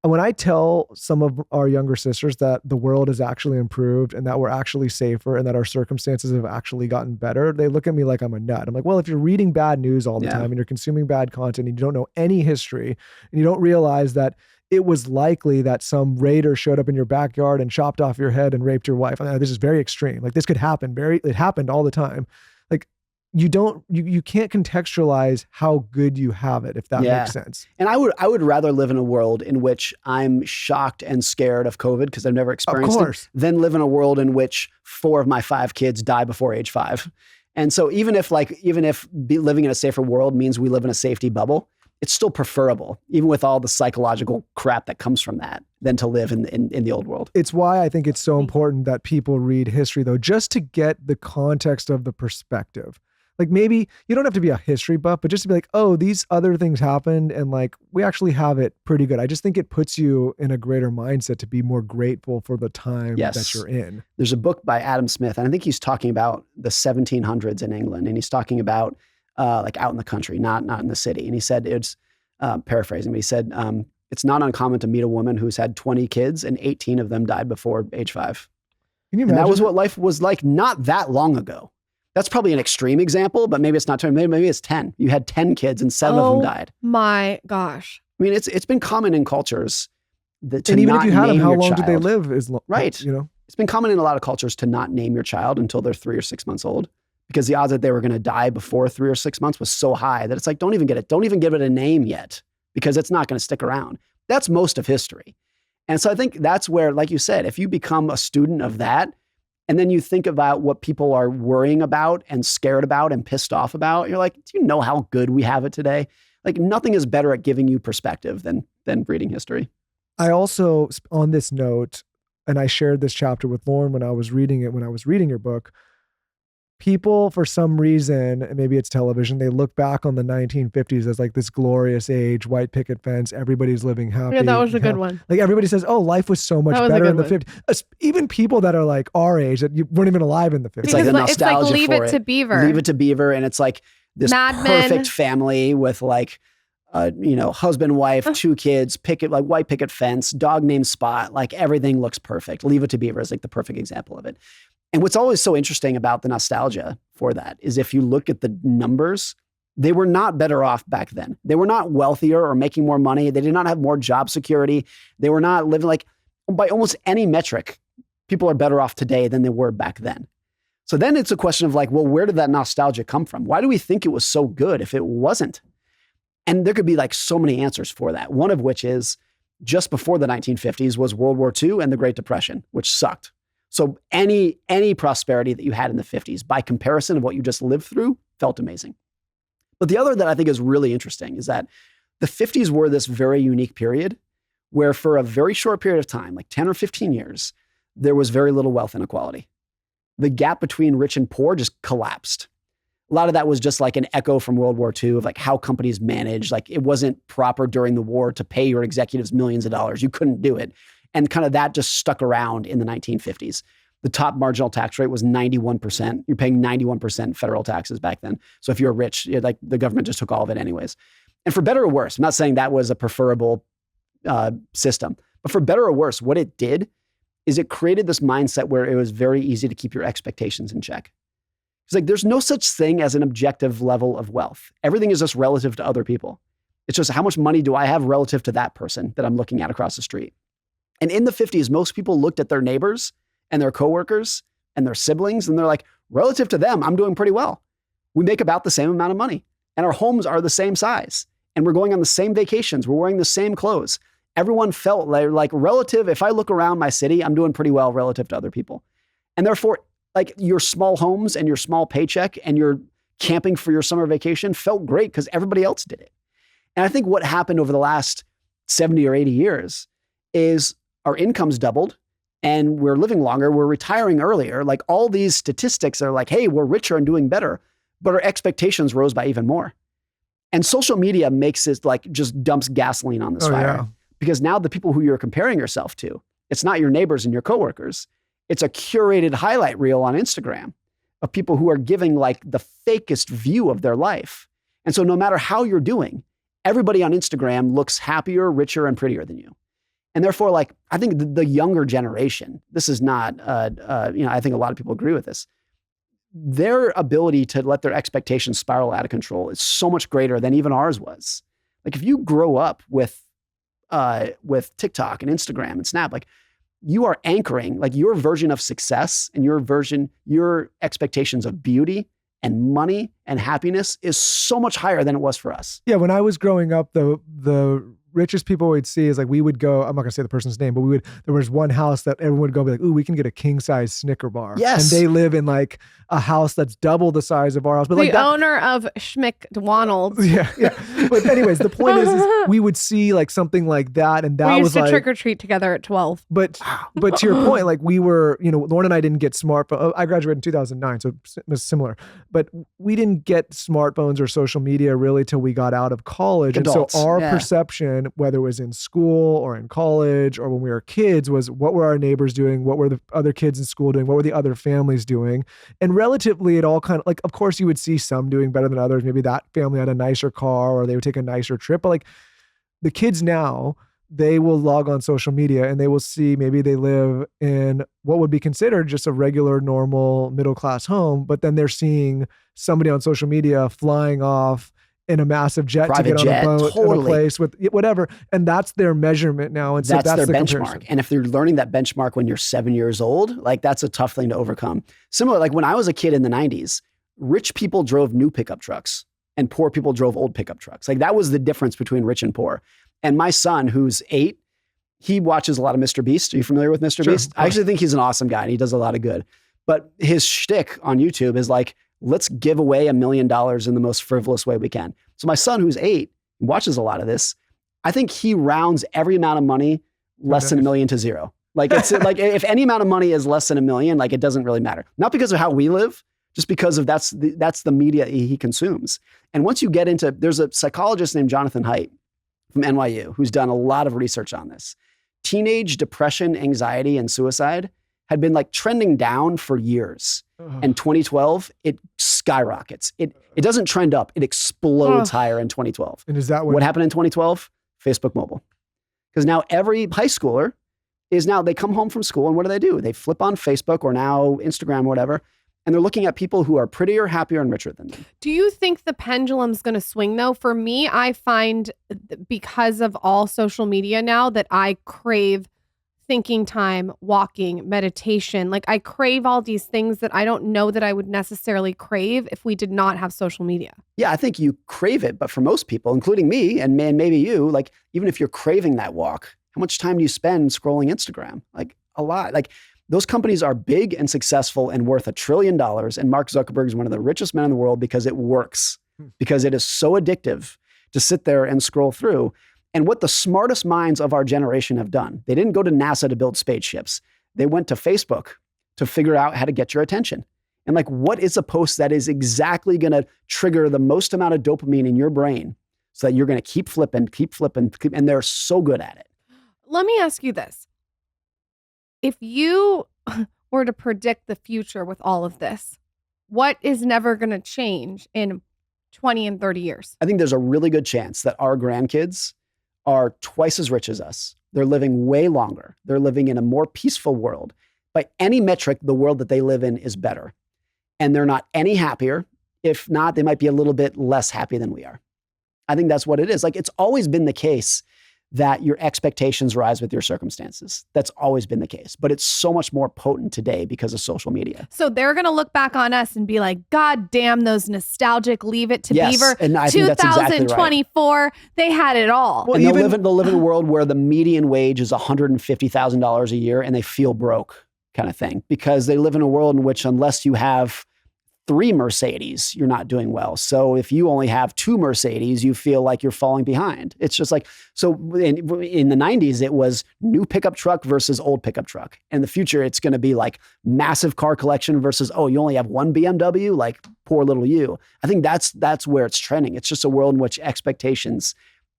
Speaker 2: when I tell some of our younger sisters that the world has actually improved and that we're actually safer and that our circumstances have actually gotten better, they look at me like I'm a nut. I'm like, well, if you're reading bad news all the time and you're consuming bad content and you don't know any history and you don't realize that it was likely that some raider showed up in your backyard and chopped off your head and raped your wife. I mean, this is very extreme. Like, this could happen. It happened all the time. Like, you can't contextualize how good you have it, if that makes sense.
Speaker 1: And I would rather live in a world in which I'm shocked and scared of COVID because I've never experienced it, than live in a world in which 4 of my 5 kids die before age 5. And so even if living in a safer world means we live in a safety bubble, it's still preferable, even with all the psychological crap that comes from that, than to live in the old world.
Speaker 2: It's why I think it's so important that people read history, though, just to get the context of the perspective. Like, maybe you don't have to be a history buff, but just to be like, oh, these other things happened and like, we actually have it pretty good. I just think it puts you in a greater mindset to be more grateful for the time that you're in. There's
Speaker 1: a book by Adam Smith, and I think he's talking about the 1700s in England, and he's talking about like out in the country, not in the city. And he said, it's paraphrasing, but he said, it's not uncommon to meet a woman who's had 20 kids and 18 of them died before age 5.
Speaker 2: Can you imagine?
Speaker 1: And that was what life was like not that long ago. That's probably an extreme example, but maybe it's not 20. Maybe it's 10. You had 10 kids and 7 of them died.
Speaker 3: My gosh.
Speaker 1: I mean, it's been common in cultures that to
Speaker 2: and even
Speaker 1: not
Speaker 2: if you had them,
Speaker 1: name
Speaker 2: how
Speaker 1: your
Speaker 2: long
Speaker 1: child,
Speaker 2: did they live?
Speaker 1: Right.
Speaker 2: You know,
Speaker 1: it's been common in a lot of cultures to not name your child until they're 3 or 6 months old, because the odds that they were going to die before 3 or 6 months was so high that it's like, don't even give it a name yet, because it's not going to stick around. That's most of history. And so I think that's where, like you said, if you become a student of that, and then you think about what people are worrying about and scared about and pissed off about, you're like, do you know how good we have it today? Like, nothing is better at giving you perspective than reading history.
Speaker 2: I also, on this note, and I shared this chapter with Lauren when I was reading your book, people, for some reason, maybe it's television, they look back on the 1950s as like this glorious age, white picket fence, everybody's living happy.
Speaker 3: Yeah, that was a good one.
Speaker 2: Like, everybody says, oh, life was so much better in the 50s. Even people that are like our age, that you weren't even alive in the 50s.
Speaker 1: It's like the nostalgia
Speaker 3: it's like Leave
Speaker 1: for
Speaker 3: It to Beaver.
Speaker 1: Leave It to Beaver, and it's like this
Speaker 3: Mad
Speaker 1: perfect
Speaker 3: Men.
Speaker 1: family with like, husband, wife, 2 kids, white picket fence, dog named Spot, like everything looks perfect. Leave It to Beaver is like the perfect example of it. And what's always so interesting about the nostalgia for that is if you look at the numbers, They were not better off back then. They were not wealthier or making more money. They did not have more job security. They were not living like, by almost any metric, people are better off today than they were back then. So then it's a question of like, well, where did that nostalgia come from? Why do we think it was so good if it wasn't? And there could be like so many answers for that. One of which is just before the 1950s was World War II and the Great Depression, which sucked. So any prosperity that you had in the 50s, by comparison of what you just lived through, felt amazing. But the other that I think is really interesting is that the 50s were this very unique period where for a very short period of time, like 10 or 15 years, there was very little wealth inequality. The gap between rich and poor just collapsed. A lot of that was just like an echo from World War II of like how companies managed. Like it wasn't proper during the war to pay your executives millions of dollars. You couldn't do it. And kind of that just stuck around in the 1950s. The top marginal tax rate was 91%. You're paying 91% federal taxes back then. So if you're rich, like the government just took all of it anyways. And for better or worse, I'm not saying that was a preferable system, but for better or worse, what it did is it created this mindset where it was very easy to keep your expectations in check. It's like there's no such thing as an objective level of wealth. Everything is just relative to other people. It's just how much money do I have relative to that person that I'm looking at across the street. And in the 50s, most people looked at their neighbors and their coworkers and their siblings, and they're like, relative to them, I'm doing pretty well. We make about the same amount of money, and our homes are the same size, and we're going on the same vacations. We're wearing the same clothes. Everyone felt like relative. If I look around my city, I'm doing pretty well relative to other people. And therefore, like your small homes and your small paycheck and your camping for your summer vacation felt great because everybody else did it. And I think what happened over the last 70 or 80 years is our incomes doubled and we're living longer. We're retiring earlier. Like all these statistics are like, hey, we're richer and doing better, but our expectations rose by even more. And social media makes it like just dumps gasoline on this fire. Yeah. Because now the people who you're comparing yourself to, it's not your neighbors and your coworkers. It's a curated highlight reel on Instagram of people who are giving like the fakest view of their life. And so no matter how you're doing, everybody on Instagram looks happier, richer, and prettier than you. And therefore, like, I think the younger generation, this is not, I think a lot of people agree with this. Their ability to let their expectations spiral out of control is so much greater than even ours was. Like if you grow up with TikTok and Instagram and Snap, like you are anchoring like your version of success and your expectations of beauty and money and happiness is so much higher than it was for us.
Speaker 2: Yeah, when I was growing up, the richest people we'd see is like we would go, I'm not gonna say the person's name, but there was one house that everyone would go be like, ooh, we can get a king size Snicker bar.
Speaker 1: Yes.
Speaker 2: And they live in like a house that's double the size of our house. But
Speaker 3: the
Speaker 2: like that,
Speaker 3: owner of Schmick-Donald's.
Speaker 2: Yeah. But anyways, the point is we would see like something like that. And that
Speaker 3: we used
Speaker 2: was
Speaker 3: to
Speaker 2: like
Speaker 3: trick or treat together at 12.
Speaker 2: But to your point, like we were, Lauren and I didn't get smartphones. I graduated in 2009, so it was similar. But we didn't get smartphones or social media really till we got out of college.
Speaker 1: Adults,
Speaker 2: and so our perception, whether it was in school or in college or when we were kids, was what were our neighbors doing? What were the other kids in school doing? What were the other families doing? And relatively, it all kind of like, of course, you would see some doing better than others. Maybe that family had a nicer car or they would take a nicer trip. But like the kids now, they will log on social media and they will see maybe they live in what would be considered just a regular, normal, middle-class home. But then they're seeing somebody on social media flying off in a massive jet
Speaker 1: Private
Speaker 2: to get on a boat
Speaker 1: totally.
Speaker 2: in a place with whatever. And that's their measurement now. And so
Speaker 1: that's their
Speaker 2: the
Speaker 1: benchmark.
Speaker 2: comparison.
Speaker 1: And if they're learning that benchmark when you're 7 years old, like that's a tough thing to overcome. Similar, like when I was a kid in the 90s, rich people drove new pickup trucks and poor people drove old pickup trucks. Like that was the difference between rich and poor. And my son, who's 8, he watches a lot of Mr. Beast. Are you familiar with Mr.
Speaker 2: Sure,
Speaker 1: Beast? I actually think he's an awesome guy and he does a lot of good. But his shtick on YouTube is like, let's give away $1 million in the most frivolous way we can. So my son, who's 8, watches a lot of this. I think he rounds every amount of money less than $1 million to 0. Like it's like if any amount of money is less than $1 million, like it doesn't really matter. Not because of how we live, just because of that's the media he consumes. And once you get into, there's a psychologist named Jonathan Haidt from NYU who's done a lot of research on this. Teenage depression, anxiety, and suicide had been like trending down for years. And 2012, it skyrockets. It doesn't trend up. It explodes higher in 2012.
Speaker 2: And is that
Speaker 1: what happened in 2012? Facebook mobile. Because now every high schooler they come home from school and what do? They flip on Facebook or now Instagram or whatever. And they're looking at people who are prettier, happier, and richer than them.
Speaker 3: Do you think the pendulum's going to swing though? For me, I find because of all social media now that I crave thinking time, walking, meditation. Like I crave all these things that I don't know that I would necessarily crave if we did not have social media.
Speaker 1: Yeah, I think you crave it. But for most people, including me and maybe you, like even if you're craving that walk, how much time do you spend scrolling Instagram? Like a lot. Like those companies are big and successful and worth $1 trillion. And Mark Zuckerberg is one of the richest men in the world because it works, because it is so addictive to sit there and scroll through. And what the smartest minds of our generation have done, they didn't go to NASA to build spaceships. They went to Facebook to figure out how to get your attention. And like, what is a post that is exactly going to trigger the most amount of dopamine in your brain so that you're going to keep flipping, and they're so good at it.
Speaker 3: Let me ask you this. If you were to predict the future with all of this, what is never going to change in 20 and 30 years?
Speaker 1: I think there's a really good chance that our grandkids are twice as rich as us. They're living way longer. They're living in a more peaceful world. By any metric, the world that they live in is better. And they're not any happier. If not, they might be a little bit less happy than we are. I think that's what it is. Like it's always been the case that your expectations rise with your circumstances. That's always been the case. But it's so much more potent today because of social media.
Speaker 3: So they're going to look back on us and be like, God damn those nostalgic Leave It to
Speaker 1: Yes,
Speaker 3: Beaver.
Speaker 1: and I think that's exactly right.
Speaker 3: 2024, they had it all.
Speaker 1: Well, and they'll live in a world where the median wage is $150,000 a year and they feel broke kind of thing. Because they live in a world in which unless you have 3 Mercedes, you're not doing well. So if you only have 2 Mercedes, you feel like you're falling behind. It's just like, so in the 90s, it was new pickup truck versus old pickup truck. In the future, it's going to be like massive car collection versus, oh, you only have 1 BMW, like poor little you. I think that's where it's trending. It's just a world in which expectations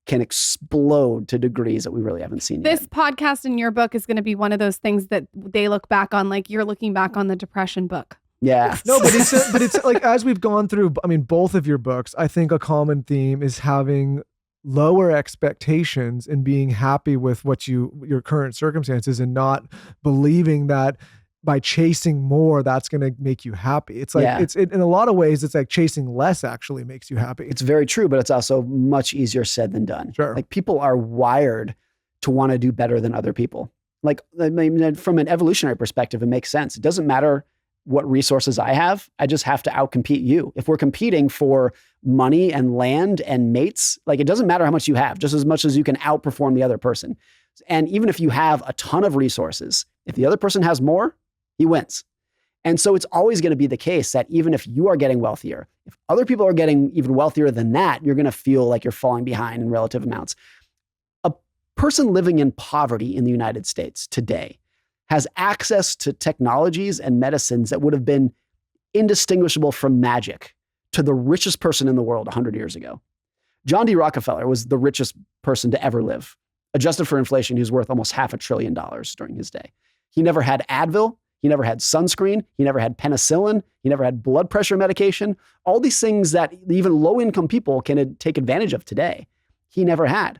Speaker 1: can explode to degrees that we really haven't seen yet.
Speaker 3: This podcast in your book is going to be one of those things that they look back on, like you're looking back on the depression book.
Speaker 1: Yeah.
Speaker 2: No, but it's like, as we've gone through, I mean, both of your books, I think a common theme is having lower expectations and being happy with your current circumstances and not believing that by chasing more, that's going to make you happy. It's like, in a lot of ways, it's like chasing less actually makes you happy.
Speaker 1: It's very true, but it's also much easier said than done.
Speaker 2: Sure.
Speaker 1: Like people are wired to want to do better than other people. Like, I mean, from an evolutionary perspective, it makes sense. It doesn't matter what resources I have. I just have to outcompete you. If we're competing for money and land and mates, like it doesn't matter how much you have, just as much as you can outperform the other person. And even if you have a ton of resources, if the other person has more, he wins. And so it's always going to be the case that even if you are getting wealthier, if other people are getting even wealthier than that, you're going to feel like you're falling behind in relative amounts. A person living in poverty in the United States today has access to technologies and medicines that would have been indistinguishable from magic to the richest person in the world 100 years ago. John D. Rockefeller was the richest person to ever live. Adjusted for inflation, he was worth almost $500 billion during his day. He never had Advil. He never had sunscreen. He never had penicillin. He never had blood pressure medication. All these things that even low-income people can take advantage of today, he never had.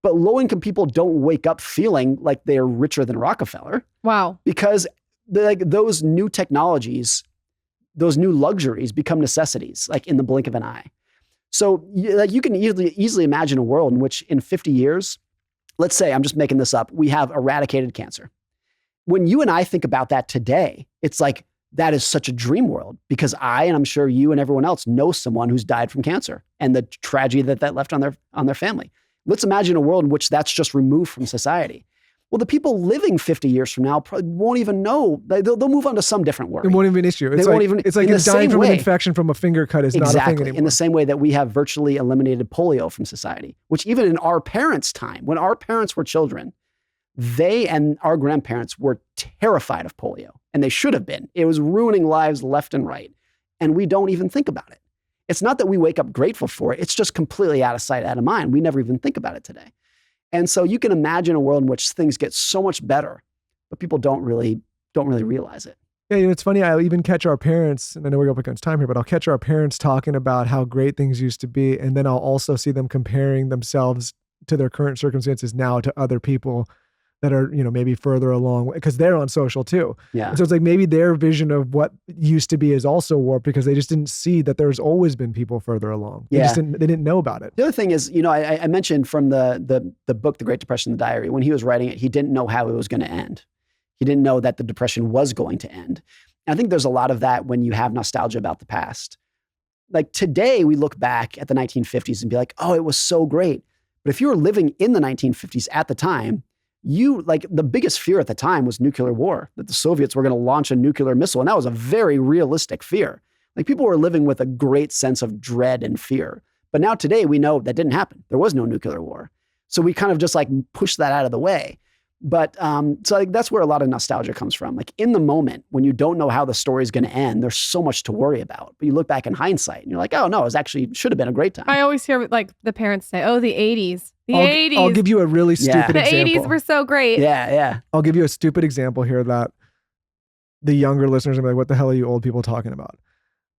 Speaker 1: But low-income people don't wake up feeling like they're richer than Rockefeller.
Speaker 3: Wow.
Speaker 1: Because like those new technologies, those new luxuries become necessities, like in the blink of an eye. So like you can easily imagine a world in which in 50 years, let's say, I'm just making this up, we have eradicated cancer. When you and I think about that today, it's like, that is such a dream world because and I'm sure you and everyone else know someone who's died from cancer and the tragedy that left on their family. Let's imagine a world in which that's just removed from society. Well, the people living 50 years from now probably won't even know. They'll move on to some different worry.
Speaker 2: It won't even be an issue. It's like if dying from an infection from a finger cut is not a thing anymore.
Speaker 1: In the same way that we have virtually eliminated polio from society, which even in our parents' time, when our parents were children, they and our grandparents were terrified of polio, and they should have been. It was ruining lives left and right, and we don't even think about it. It's not that we wake up grateful for it. It's just completely out of sight, out of mind. We never even think about it today. And so you can imagine a world in which things get so much better, but people don't really realize it.
Speaker 2: Yeah, it's funny. I even catch our parents, and I know we're up against time here, but I'll catch our parents talking about how great things used to be. And then I'll also see them comparing themselves to their current circumstances now to other people that are, maybe further along because they're on social too.
Speaker 1: Yeah.
Speaker 2: And so it's like maybe their vision of what used to be is also warped because they just didn't see that there's always been people further along. They didn't know about it.
Speaker 1: The other thing is, I mentioned from the book, The Great Depression, the Diary, when he was writing it, he didn't know how it was going to end. He didn't know that the Depression was going to end. And I think there's a lot of that when you have nostalgia about the past. Like today, we look back at the 1950s and be like, oh, it was so great. But if you were living in the 1950s at the time, the biggest fear at the time was nuclear war, that the Soviets were going to launch a nuclear missile. And that was a very realistic fear. Like people were living with a great sense of dread and fear. But now today we know that didn't happen. There was no nuclear war. So we kind of just like pushed that out of the way. But that's where a lot of nostalgia comes from. Like in the moment when you don't know how the story is going to end, there's so much to worry about. But you look back in hindsight and you're like, oh no, should have been a great time.
Speaker 3: I always hear like the parents say, oh, the 80s. The 80s.
Speaker 2: I'll give you a really stupid example.
Speaker 3: The 80s were so great.
Speaker 1: Yeah.
Speaker 2: I'll give you a stupid example here that the younger listeners are like, what the hell are you old people talking about?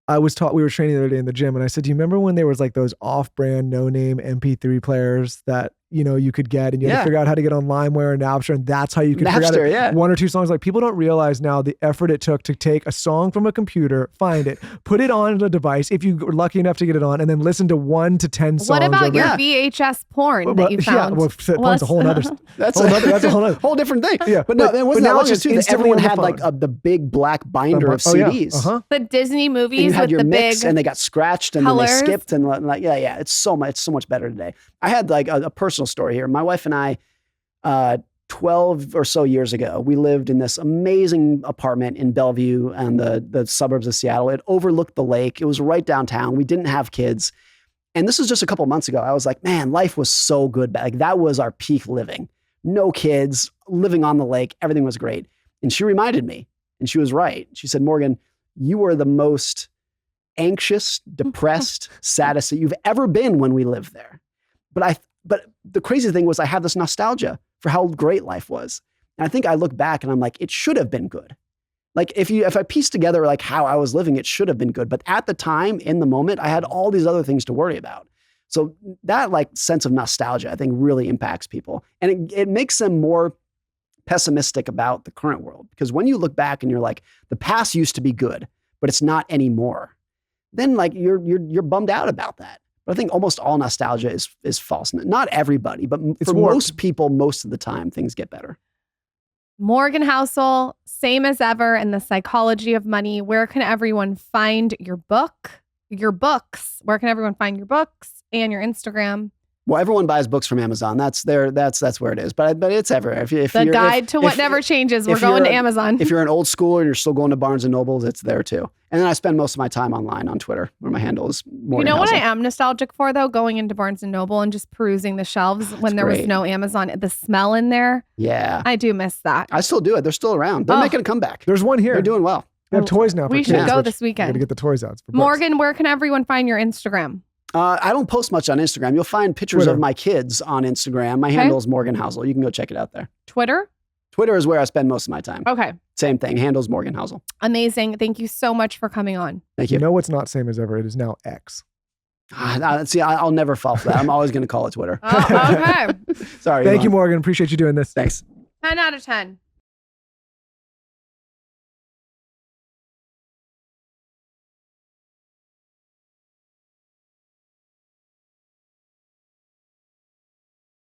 Speaker 2: We were training the other day in the gym and I said, do you remember when there was like those off-brand, no-name MP3 players that, you could get and you had to figure out how to get on LimeWire and Napster and that's how you could figure out one or two songs. Like people don't realize now the effort it took to take a song from a computer, find it, put it on a device if you were lucky enough to get it on and then listen to 1 to 10 songs.
Speaker 3: What about your VHS porn that you found?
Speaker 2: Yeah, porn's a whole other
Speaker 1: that's a whole different thing.
Speaker 2: Yeah,
Speaker 1: but no, it wasn't that long ago too. Everyone had
Speaker 2: like
Speaker 1: the big black binder of CDs.
Speaker 3: The Disney movies
Speaker 1: and you had
Speaker 3: with
Speaker 1: your
Speaker 3: the
Speaker 1: mix
Speaker 3: big
Speaker 1: and they got scratched and
Speaker 3: colors.
Speaker 1: Then they skipped and it's so much better today. I had like a personal story here. My wife and I, 12 or so years ago, we lived in this amazing apartment in Bellevue and the suburbs of Seattle. It overlooked the lake. It was right downtown. We didn't have kids. And this was just a couple months ago. I was like, man, life was so good. Like that was our peak living. No kids, living on the lake. Everything was great. And she reminded me, and she was right. She said, Morgan, you were the most anxious, depressed, saddest that you've ever been when we lived there. But the crazy thing was I have this nostalgia for how great life was. And I think I look back and I'm like, it should have been good. Like if I piece together like how I was living, it should have been good. But at the time, in the moment, I had all these other things to worry about. So that like sense of nostalgia, I think really impacts people. And it makes them more pessimistic about the current world. Because when you look back and you're like, the past used to be good, but it's not anymore. Then like you're bummed out about that. But I think almost all nostalgia is false. Not everybody, but for most people, most of the time, things get better.
Speaker 3: Morgan Housel, same as ever, in The Psychology of Money. Where can everyone find your books? Where can everyone find your books and your Instagram?
Speaker 1: Well, everyone buys books from Amazon. That's where it is. But it's everywhere.
Speaker 3: The guide to what never changes. We're going to Amazon.
Speaker 1: If you're an old schooler and you're still going to Barnes and Nobles, it's there too. And then I spend most of my time online on Twitter, where my handle is Morgan Housel.
Speaker 3: What I am nostalgic for though, going into Barnes and Noble and just perusing the shelves when there was no Amazon, the smell in there.
Speaker 1: Yeah,
Speaker 3: I do miss that.
Speaker 1: I still do it. They're still around. They're making a comeback.
Speaker 2: There's one here.
Speaker 1: They're doing well.
Speaker 2: They have toys now.
Speaker 3: We should go this weekend.
Speaker 2: Got to get the toys out.
Speaker 3: Morgan, where can everyone find your Instagram?
Speaker 1: I don't post much on Instagram. You'll find pictures of my kids on Instagram. My handle is Morgan Housel. You can go check it out there.
Speaker 3: Twitter?
Speaker 1: Twitter is where I spend most of my time.
Speaker 3: Okay.
Speaker 1: Same thing. Handle's Morgan Housel.
Speaker 3: Amazing. Thank you so much for coming on.
Speaker 1: Thank you.
Speaker 2: You know what's not same as ever? It is now X.
Speaker 1: See, I'll never fall for that. I'm always going to call it Twitter.
Speaker 3: Oh, okay.
Speaker 1: Sorry.
Speaker 2: Thank you, Morgan. Appreciate you doing this.
Speaker 1: Thanks.
Speaker 3: 10 out of 10.